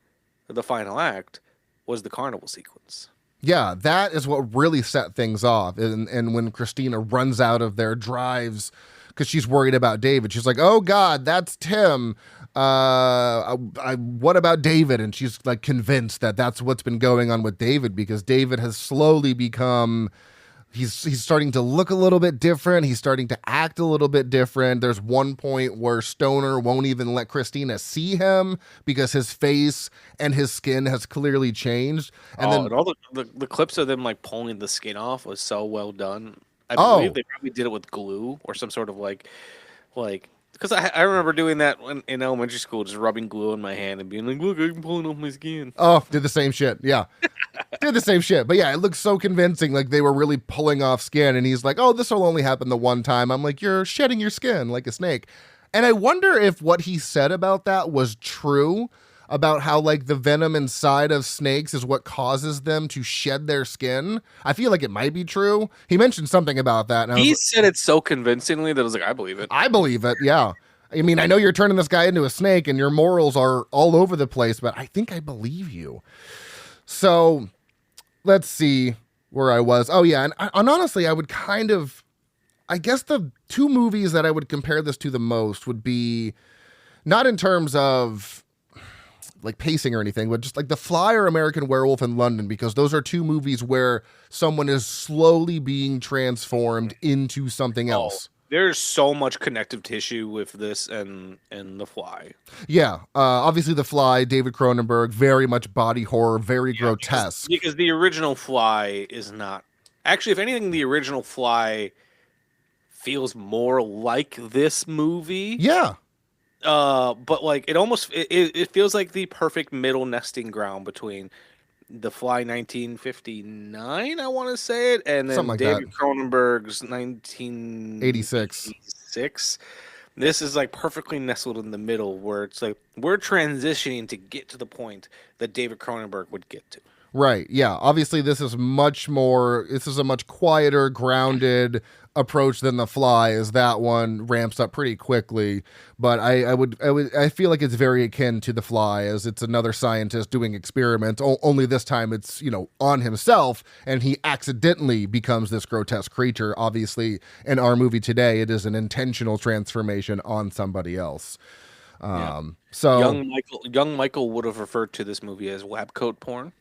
the final act was the carnival sequence. Yeah, that is what really set things off. And when Christina runs out of there, drives because she's worried about David. She's like, oh God, that's Tim. What about David? And she's like convinced that that's what's been going on with David, because David has slowly become, he's starting to look a little bit different. He's starting to act a little bit different. There's one point where Stoner won't even let Christina see him because his face and his skin has clearly changed. And then and all the clips of them like pulling the skin off was so well done. I believe they probably did it with glue or some sort of like because I remember doing that in elementary school, just rubbing glue in my hand and being like, look, I'm pulling off my skin. Oh, did the same shit. Yeah. Did the same shit. But yeah, it looks so convincing. Like they were really pulling off skin. And he's like, oh, this will only happen the one time. I'm like, you're shedding your skin like a snake. And I wonder if what he said about that was true, about how like the venom inside of snakes is what causes them to shed their skin. I feel like it might be true. He mentioned something about that. And he said it so convincingly that I was like, I believe it. I believe it. Yeah. I mean, I know you're turning this guy into a snake and your morals are all over the place, but I think I believe you. So let's see where I was. Oh yeah. And honestly, I guess the two movies that I would compare this to the most would be not in terms of like pacing or anything, but just like The Fly or American Werewolf in London, because those are two movies where someone is slowly being transformed into something else. There's so much connective tissue with this and The Fly. Yeah. Obviously The Fly, David Cronenberg, very much body horror, very grotesque. Because the original Fly is not... Actually, if anything, the original Fly feels more like this movie. Yeah. But like it feels like the perfect middle nesting ground between The Fly 1959, I want to say it, and then like David that. Cronenberg's 1986. This is like perfectly nestled in the middle, where it's like we're transitioning to get to the point that David Cronenberg would get to. Right. Yeah. Obviously, this is a much quieter, grounded approach than The Fly, as that one ramps up pretty quickly. But I feel like it's very akin to The Fly, as it's another scientist doing experiments. Only this time it's, on himself, and he accidentally becomes this grotesque creature. Obviously, in our movie today, it is an intentional transformation on somebody else. So young Michael would have referred to this movie as lab coat porn.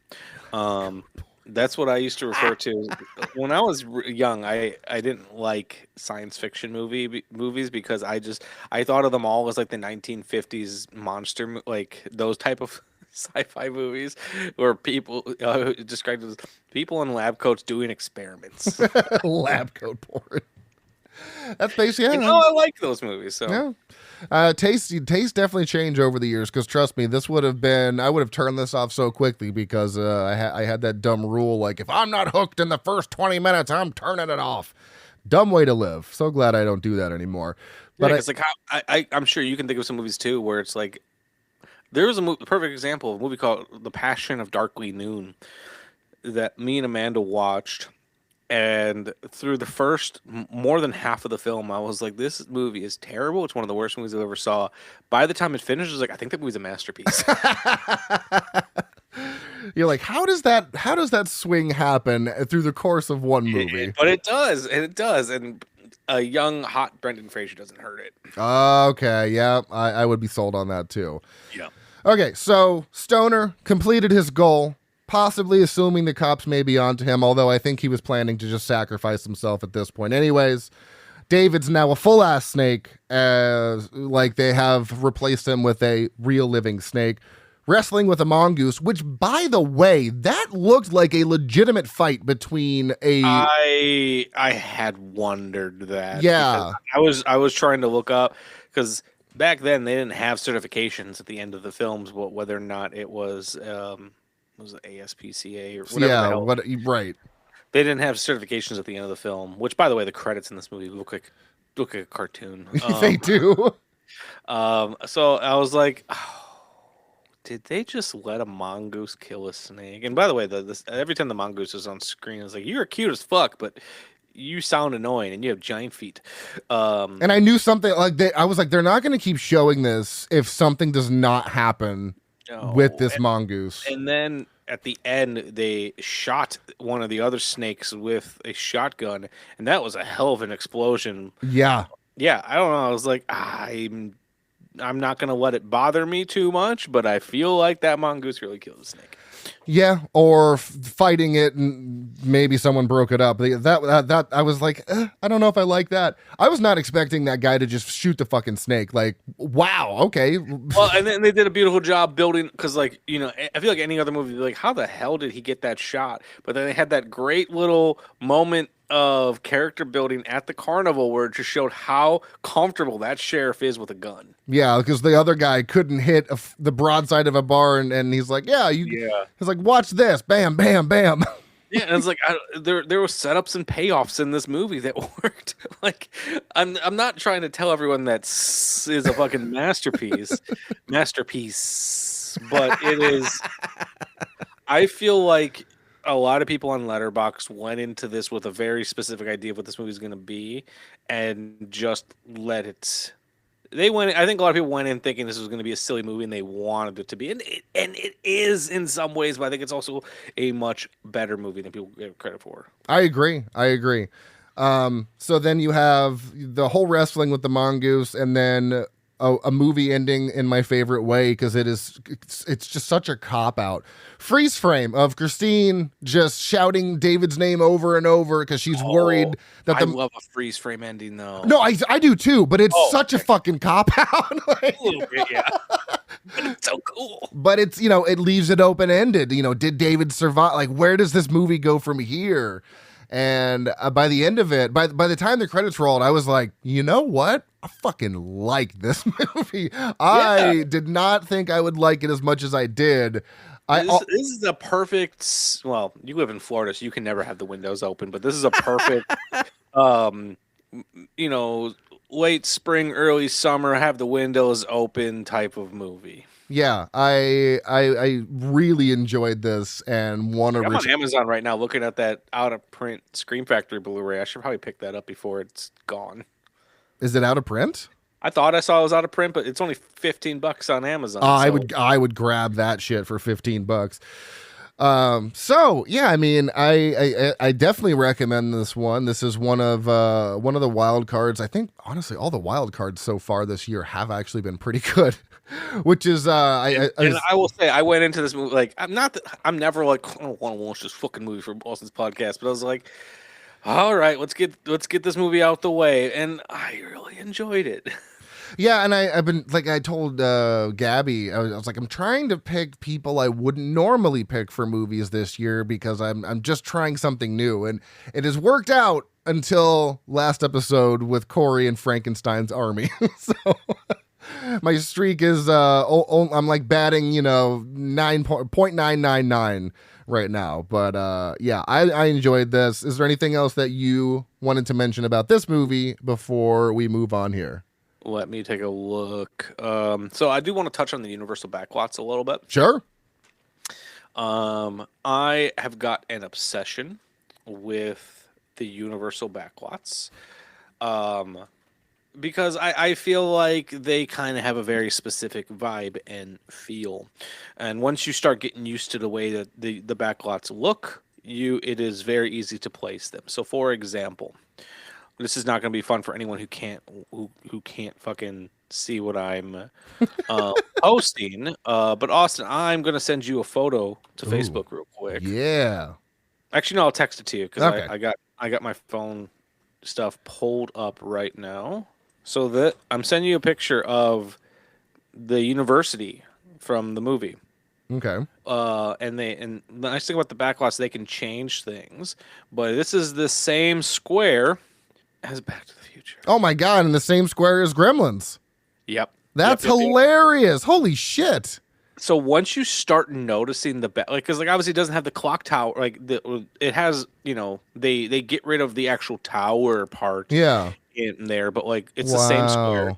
That's what I used to refer to when I was young. I didn't like science fiction movies because I thought of them all as like the 1950s monster, like those type of sci-fi movies where people described as people in lab coats doing experiments. Lab coat porn. That's basically I like those movies. So yeah. Taste definitely changed over the years, because trust me, I would have turned this off so quickly, because I had that dumb rule, like if I'm not hooked in the first 20 minutes, I'm turning it off. Dumb way to live. So glad I don't do that anymore. But it's like I'm sure you can think of some movies too where it's like there was a perfect example of a movie called The Passion of Darkly Noon that me and Amanda watched. And through the first more than half of the film, I was like, this movie is terrible. It's one of the worst movies I ever saw. By the time it finished, I was like, I think that movie's a masterpiece. You're like, how does that swing happen through the course of one movie? But it does. And a young, hot Brendan Fraser doesn't hurt it. Okay, yeah. I would be sold on that too. Yeah. Okay, so Stoner completed his goal, possibly assuming the cops may be onto him, although I think he was planning to just sacrifice himself at this point anyways. David's now a full-ass snake, like they have replaced him with a real living snake, wrestling with a mongoose, which, by the way, that looked like a legitimate fight between a... I had wondered that. Yeah. I was trying to look up, because back then they didn't have certifications at the end of the films, but whether or not it was... was it ASPCA or whatever? Yeah, right. They didn't have certifications at the end of the film, which, by the way, the credits in this movie look like a cartoon. They do. So I was like, oh, did they just let a mongoose kill a snake? And by the way, every time the mongoose is on screen, I was like, you're cute as fuck, but you sound annoying and you have giant feet. And I knew something like that. I was like, they're not going to keep showing this if something does not happen with this mongoose. And then at the end, they shot one of the other snakes with a shotgun, and that was a hell of an explosion. Yeah. yeah, I don't know. I was like, I'm not gonna let it bother me too much, but I feel like that mongoose really killed the snake. Yeah, or fighting it and maybe someone broke it up. That I was like, I don't know if I like that. I was not expecting that guy to just shoot the fucking snake. Like, wow, okay. Well, and then they did a beautiful job building, because, like, you know, I feel like any other movie, like, how the hell did he get that shot? But then they had that great little moment of character building at the carnival where it just showed how comfortable that sheriff is with a gun. Yeah, because the other guy couldn't hit the broadside of a bar, and he's like, he's like, watch this, bam, bam, bam. Yeah, and it's like there were setups and payoffs in this movie that worked. Like, I'm not trying to tell everyone that is a fucking masterpiece, but it is. I feel like a lot of people on Letterboxd went into this with a very specific idea of what this movie is going to be, and just let it. I think a lot of people went in thinking this was going to be a silly movie, and they wanted it to be, and it is in some ways. But I think it's also a much better movie than people give credit for. I agree. So then you have the whole wrestling with the mongoose, and then a movie ending in my favorite way, because it's just such a cop out. Freeze frame of Christine just shouting David's name over and over because she's worried that I love a freeze frame ending though. No, I do too, but it's such a fucking cop out. Like, a little bit, yeah. But it's so cool. But it's, it leaves it open ended. Did David survive? Like, where does this movie go from here? And by the end of it, by the time the credits rolled, I was like, you know what? I fucking like this movie. I did not think I would like it as much as I did. This is a perfect. Well, you live in Florida, so you can never have the windows open. But this is a perfect, late spring, early summer, have the windows open type of movie. Yeah, I really enjoyed this and want to. I'm on Amazon right now looking at that out of print Scream Factory Blu-ray. I should probably pick that up before it's gone. Is it out of print? I thought I saw it was out of print, but it's only $15 on Amazon. I would grab that shit for $15. So yeah, I mean, I definitely recommend this one. This is one of the wild cards. I think honestly, all the wild cards so far this year have actually been pretty good. Which is I will say, I went into this movie like I'm never like, I don't want to watch this fucking movie for Austin's podcast, but I was like, all right, let's get this movie out the way, and I really enjoyed it. Yeah, and I've been, like I told Gabby, I was like, I'm trying to pick people I wouldn't normally pick for movies this year because I'm just trying something new, and it has worked out until last episode with Corey and Frankenstein's Army. So my streak is I'm like batting 9.999 right now, but yeah, I enjoyed this. Is there anything else that you wanted to mention about this movie before we move on here? Let me take a look. So I do want to touch on the Universal backlots a little bit. Sure. I have got an obsession with the Universal backlots. Because I feel like they kind of have a very specific vibe and feel. And once you start getting used to the way that the backlots look, it is very easy to place them. So for example, this is not going to be fun for anyone who can't fucking see what I'm posting. But Austin, I'm going to send you a photo to Facebook real quick. Yeah. Actually, no, I'll text it to you because okay. I got my phone stuff pulled up right now. So that I'm sending you a picture of the university from the movie. Okay. And the nice thing about the backlots, they can change things. But this is the same square as Back to the Future. Oh my God! And the same square as Gremlins. Yep. That's hilarious. Yep. Holy shit. So once you start noticing because obviously it doesn't have the clock tower, it has, they get rid of the actual tower part. Yeah. In there, but it's the same square.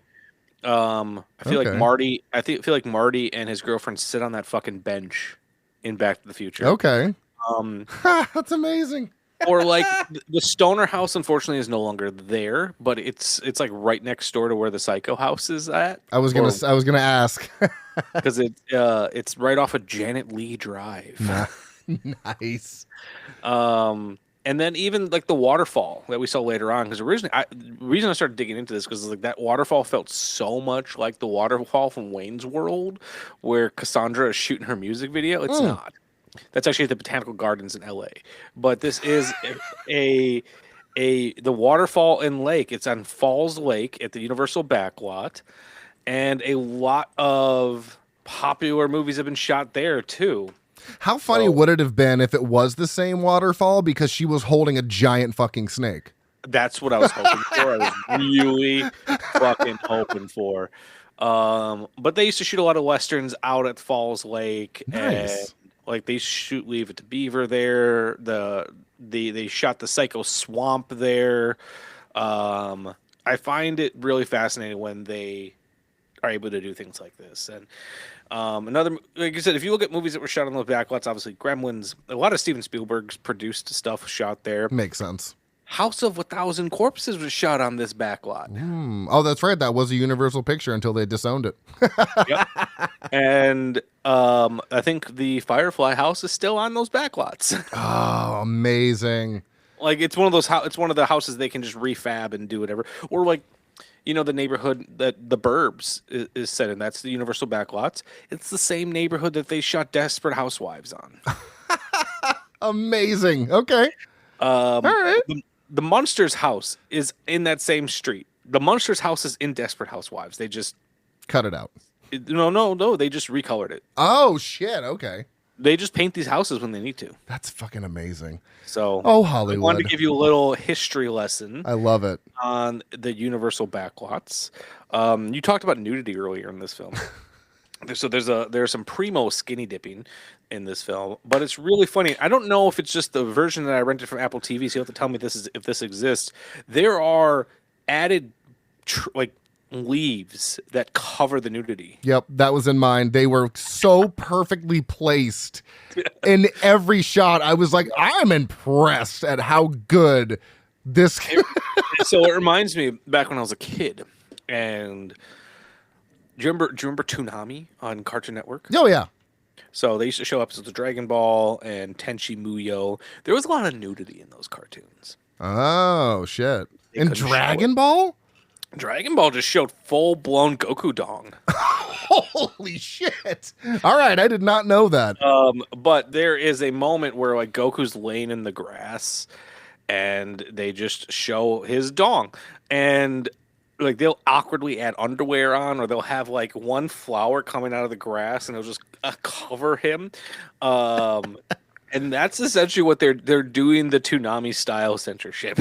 I feel like Marty and his girlfriend sit on that fucking bench in Back to the Future. Okay. That's amazing. Or the Stoner house, unfortunately, is no longer there, but it's like right next door to where the Psycho house is at. I was gonna ask because it's right off of Janet Lee Drive. Nice. And then even like the waterfall that we saw later on, because originally, the reason I started digging into this because like that waterfall felt so much like the waterfall from Wayne's World, where Cassandra is shooting her music video. It's not. That's actually at the Botanical Gardens in LA. But this is the waterfall and lake. It's on Falls Lake at the Universal Backlot, and a lot of popular movies have been shot there too. How funny would it have been if it was the same waterfall because she was holding a giant fucking snake? That's what I was hoping for. I was really fucking hoping for. But they used to shoot a lot of westerns out at Falls Lake. Nice. And, like, they shoot Leave It to Beaver there. They shot the Psycho Swamp there. I find it really fascinating when they are able to do things like this. And another, like I said, if you look at movies that were shot on those backlots, obviously Gremlins, a lot of Steven Spielberg's produced stuff shot there. Makes sense. House of 1,000 Corpses was shot on this backlot. Oh, that's right. That was a Universal picture until they disowned it. Yep. And I think the Firefly house is still on those backlots. Oh, amazing. Like it's one of those. It's one of the houses they can just refab and do whatever. Or like, the neighborhood that the Burbs is set in. That's the Universal backlots. It's the same neighborhood that they shot Desperate Housewives on. Amazing. Okay. All right. The Munsters house is in that same street. The Munsters house is in Desperate Housewives. They just cut it out. No. They just recolored it. Oh shit. Okay. They just paint these houses when they need to. That's fucking amazing. So, Hollywood. I wanted to give you a little history lesson. I love it. On the Universal backlots. You talked about nudity earlier in this film. So there's some primo skinny dipping in this film, but it's really funny. I don't know if it's just the version that I rented from Apple TV, so you have to tell me if this exists. There are added leaves that cover the nudity. Yep, that was in mine. They were so perfectly placed in every shot. I was like, I'm impressed at how good this. So it reminds me back when I was a kid, and do you remember Toonami on Cartoon Network? Oh yeah. So they used to show episodes of Dragon Ball and Tenchi Muyo. There was a lot of nudity in those cartoons. Oh shit! In Dragon Ball? Dragon Ball just showed full-blown Goku dong. Holy shit. All right, I did not know that. But there is a moment where like Goku's laying in the grass and they just show his dong. And like they'll awkwardly add underwear on, or they'll have like one flower coming out of the grass and it'll just cover him. And that's essentially what they're doing, the Toonami style censorship.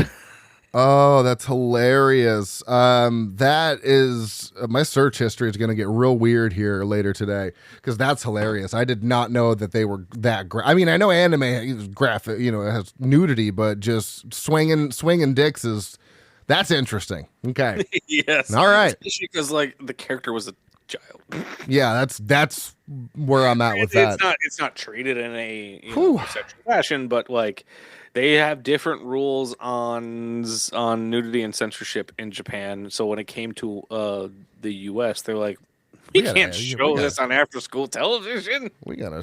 Oh, that's hilarious. That is my search history is going to get real weird here later today because that's hilarious. I did not know that they were that. I mean, I know anime is graphic, it has nudity, but just swinging dicks that's interesting. Okay. Yes. All right. Especially because like the character was a child. Yeah, that's where I'm at with that. It's not treated in a sexual fashion, but like. They have different rules on nudity and censorship in Japan. So when it came to the U.S., they're like, we can't show this on after-school television. We gotta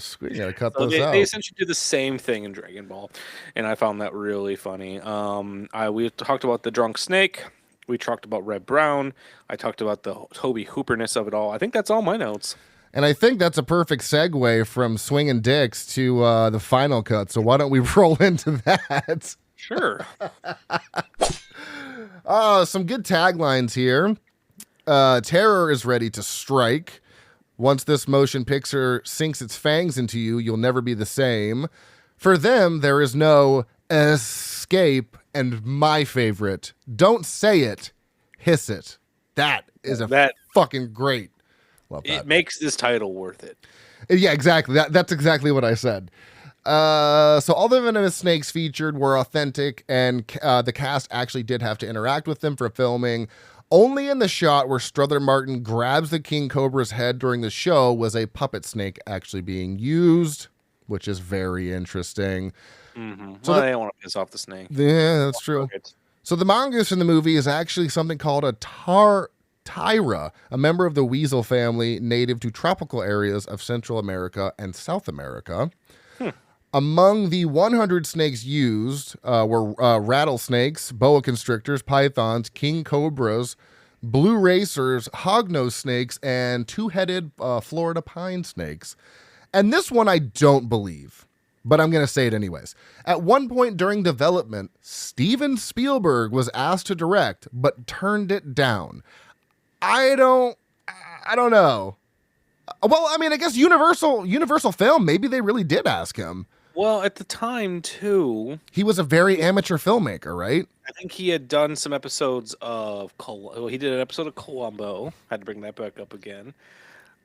cut this out. They essentially do the same thing in Dragon Ball, and I found that really funny. We talked about the drunk snake. We talked about Red Brown. I talked about the Toby Hooperness of it all. I think that's all my notes. And I think that's a perfect segue from swinging dicks to the final cut. So why don't we roll into that? Sure. Some good taglines here. Terror is ready to strike. Once this motion picture sinks its fangs into you, you'll never be the same. For them, there is no escape. And my favorite, don't say it, hiss it. That is fucking great. Love that. It makes this title worth it. Yeah, exactly. That's exactly what I said. So all the venomous snakes featured were authentic, and the cast actually did have to interact with them for filming. Only in the shot where Strother Martin grabs the King Cobra's head during the show was a puppet snake actually being used, which is very interesting. Mm-hmm. So they don't want to piss off the snake. Yeah, that's true. So the mongoose in the movie is actually something called a Tyra, a member of the weasel family native to tropical areas of Central America and South America. Among the 100 snakes used were rattlesnakes, boa constrictors, pythons, king cobras, blue racers, hognose snakes, and two-headed Florida pine snakes. And this one I don't believe, but I'm going to say it anyways. At one point during development, Steven Spielberg was asked to direct, but turned it down. I don't know. Well, I mean, I guess Universal Film, maybe they really did ask him. Well, at the time, too, he was a very amateur filmmaker, right? I think he had done some episodes of he did an episode of Columbo. Had to bring that back up again.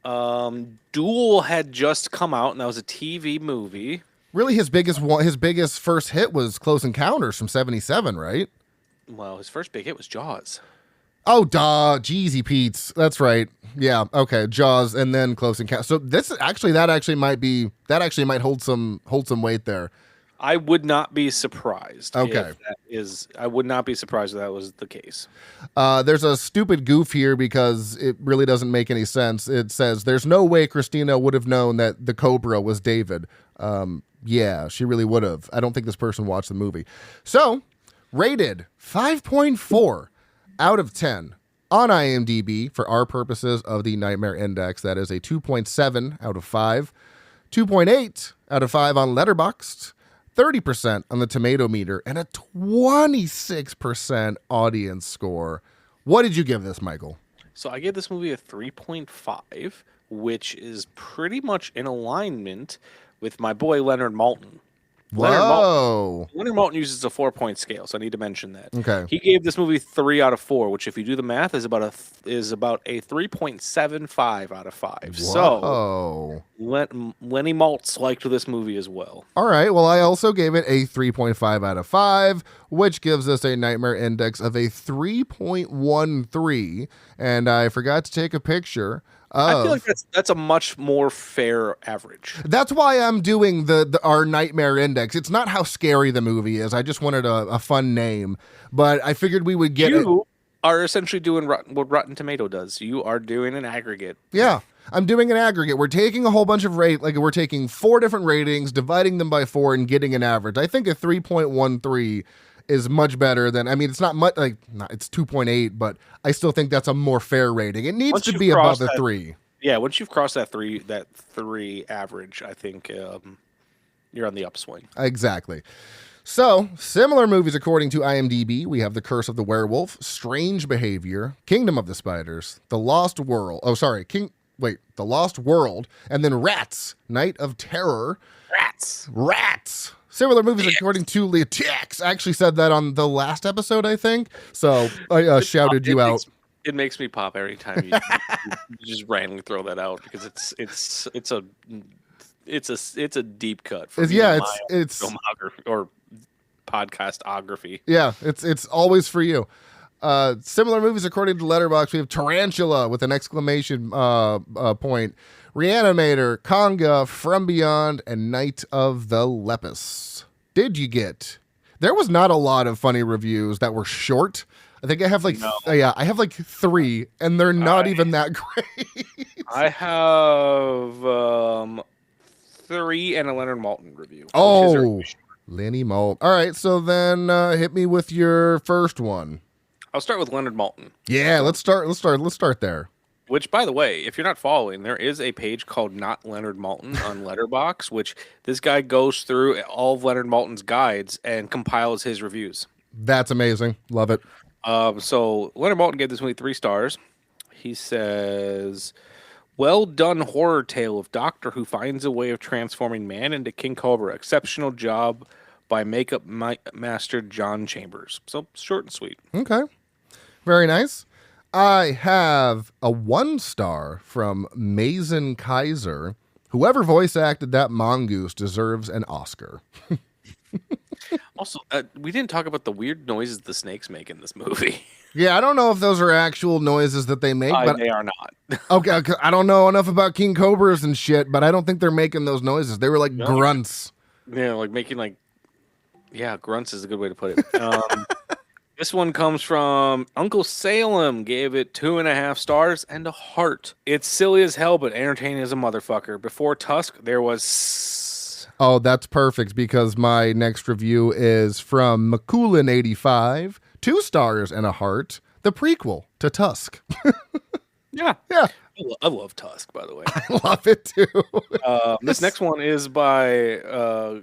Duel had just come out, and that was a TV movie. Really, his biggest first hit was Close Encounters from '77, right? Well, his first big hit was Jaws. Oh, duh, Jeezy Pete's. That's right. Yeah, okay, Jaws, and then Close Encounters. So that actually might hold some weight there. I would not be surprised. Okay, I would not be surprised if that was the case. There's a stupid goof here because it really doesn't make any sense. It says there's no way Christina would have known that the Cobra was David. Yeah, she really would have. I don't think this person watched the movie. So, rated 5.4 out of 10 on IMDb for our purposes of the Nightmare Index. That is a 2.7 out of 5, 2.8 out of 5 on Letterboxd, 30% on the tomato meter, and a 26% audience score. What did you give this, Michael? So I gave this movie a 3.5, which is pretty much in alignment with my boy Leonard Maltin. Whoa. Leonard Maltin uses a 4-point scale, so I need to mention that. Okay. He gave this movie 3 out of 4, which, if you do the math, is about a 3.75 out of 5. Whoa. So Lenny Maltz liked this movie as well. All right. Well, I also gave it a 3.5 out of 5, which gives us a Nightmare Index of a 3.13. And I forgot to take a picture. I feel like that's a much more fair average. That's why I'm doing our Nightmare Index. It's not how scary the movie is. I just wanted a fun name, but I figured we would get You are essentially doing what Rotten Tomato does. You are doing an aggregate. Yeah, I'm doing an aggregate. We're taking a whole bunch of we're taking 4 different ratings, dividing them by 4, and getting an average. I think a 3.13 is much better than, it's not much, it's 2.8, but I still think that's a more fair rating. It needs to be above a 3. Yeah, once you've crossed that 3 average, I think you're on the upswing. Exactly. So, similar movies according to IMDb, we have The Curse of the Werewolf, Strange Behavior, Kingdom of the Spiders, The Lost World, The Lost World, and then Rats, Night of Terror. Rats. Similar movies according to Leotix. I actually said that on the last episode, I think. So I shouted you out. It makes me pop every time you just randomly throw that out because it's a deep cut. For it's filmography or podcastography. Yeah, it's always for you. Similar movies according to Letterboxd. We have Tarantula with an exclamation point. Reanimator, Conga, From Beyond, and Night of the Lepus. Did you get? There was not a lot of funny reviews that were short. I think I have I have 3, and they're not even that great. I have 3 and a Leonard Maltin review. Oh, Lenny Malt. All right, so then hit me with your first one. I'll start with Leonard Maltin. Yeah, let's start there. Which, by the way, if you're not following, there is a page called Not Leonard Maltin on Letterboxd, which this guy goes through all of Leonard Maltin's guides and compiles his reviews. That's amazing. Love it. So Leonard Maltin gave this movie 3 stars. He says, well done horror tale of doctor who finds a way of transforming man into King Cobra. Exceptional job by makeup master John Chambers. So short and sweet. Okay. Very nice. I have a 1 star from Mason Kaiser. Whoever voice acted that mongoose deserves an Oscar. Also, we didn't talk about the weird noises the snakes make in this movie. Yeah, I don't know if those are actual noises that they make, but they are not. Okay, I don't know enough about King Cobras and shit, but I don't think they're making those noises. They were grunts. Yeah, making grunts is a good way to put it. This one comes from Uncle Salem, gave it 2.5 stars and a heart. It's silly as hell, but entertaining as a motherfucker. Before Tusk, there was Oh, that's perfect because my next review is from McCoolin85, 2 stars and a heart, the prequel to Tusk. Yeah. Yeah. I love Tusk, by the way. I love it too. This next one is by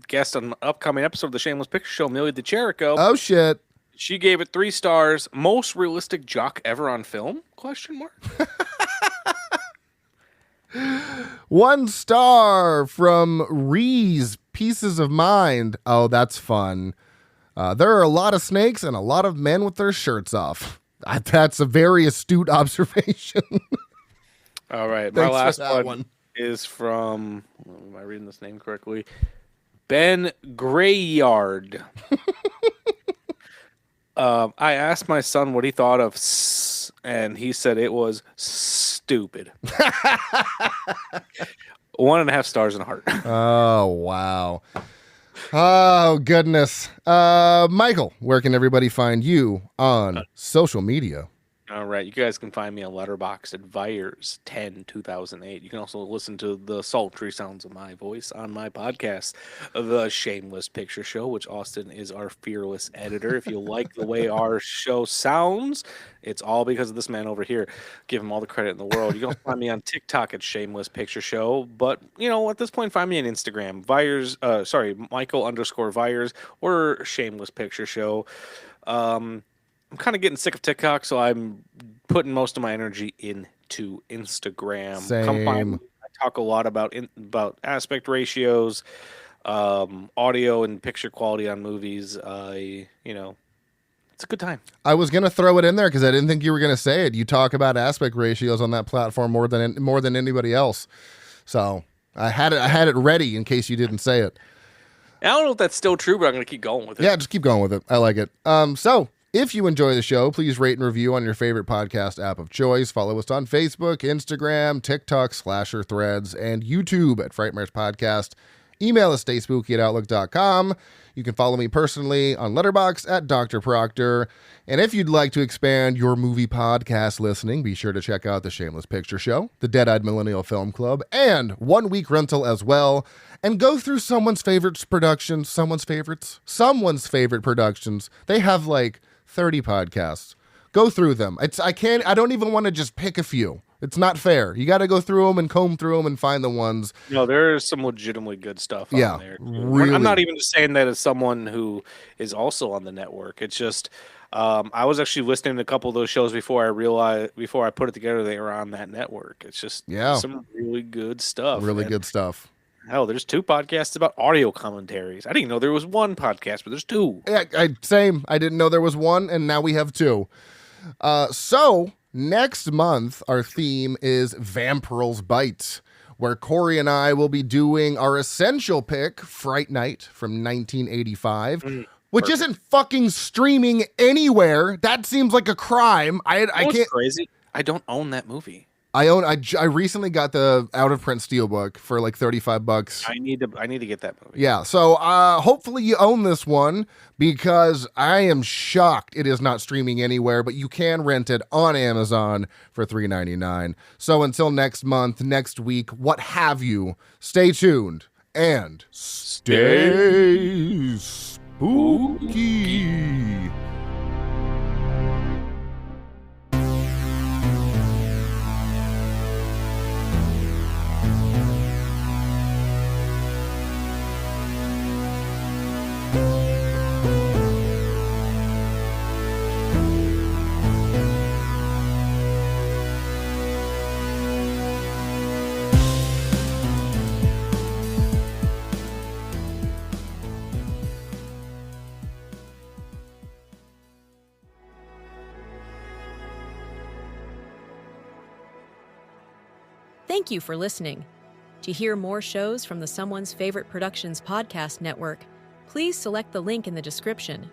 guest on an upcoming episode of the Shameless Picture Show, Amelia DeCherico. Oh, shit. She gave it 3 stars. Most realistic jock ever on film? Question mark. 1 star from Ree's Pieces of Mind. Oh, that's fun. There are a lot of snakes and a lot of men with their shirts off. That's a very astute observation. All right. My last one is from, am I reading this name correctly? Ben Grayard. I asked my son what he thought of Sssss, and he said it was stupid. 1.5 stars and a heart. Oh, wow. Oh, goodness. Michael, where can everybody find you on social media? All right. You guys can find me on Letterboxd at Vyers102008. You can also listen to the sultry sounds of my voice on my podcast, The Shameless Picture Show, which Austin is our fearless editor. If you like the way our show sounds, it's all because of this man over here. Give him all the credit in the world. You can also find me on TikTok at Shameless Picture Show. But, at this point, find me on Instagram, Michael_Vyers or Shameless Picture Show. I'm kind of getting sick of TikTok, so I'm putting most of my energy into Instagram. Same. Come find me. I talk a lot about aspect ratios, audio and picture quality on movies. It's a good time. I was going to throw it in there because I didn't think you were going to say it. You talk about aspect ratios on that platform more than anybody else. So I had it ready in case you didn't say it. I don't know if that's still true, but I'm going to keep going with it. Yeah, just keep going with it. I like it. So if you enjoy the show, please rate and review on your favorite podcast app of choice. Follow us on Facebook, Instagram, TikTok, Slasher, Threads, and YouTube at Frightmares Podcast. Email us stayspooky@outlook.com. You can follow me personally on Letterboxd at Dr. Proctor. And if you'd like to expand your movie podcast listening, be sure to check out The Shameless Picture Show, The Dead-Eyed Millennial Film Club, and 1 Week Rental as well. And go through someone's favorite productions. They have like 30 podcasts. Go through them. I don't even want to just pick a few. It's not fair. You got to go through them and comb through them and find the ones. No, there's some legitimately good stuff on there. Really. I'm not even just saying that as someone who is also on the network. It's just I was actually listening to a couple of those shows before I put it together they were on that network. It's just some really good stuff. Good stuff. Hell, there's 2 podcasts about audio commentaries. I didn't know there was 1 podcast, but there's 2. Yeah, same. I didn't know there was 1, and now we have 2. So next month, our theme is Vampiral's Bite, where Corey and I will be doing our essential pick, Fright Night from 1985, which isn't fucking streaming anywhere. That seems like a crime. I can't. Crazy. I don't own that movie. I recently got the out of print steelbook for like $35. I need to get that movie. Yeah, so hopefully you own this one because I am shocked it is not streaming anywhere, but you can rent it on Amazon for $3.99. So until next month, next week, what have you, stay tuned and stay spooky. Thank you for listening. To hear more shows from the Someone's Favorite Productions podcast network, please select the link in the description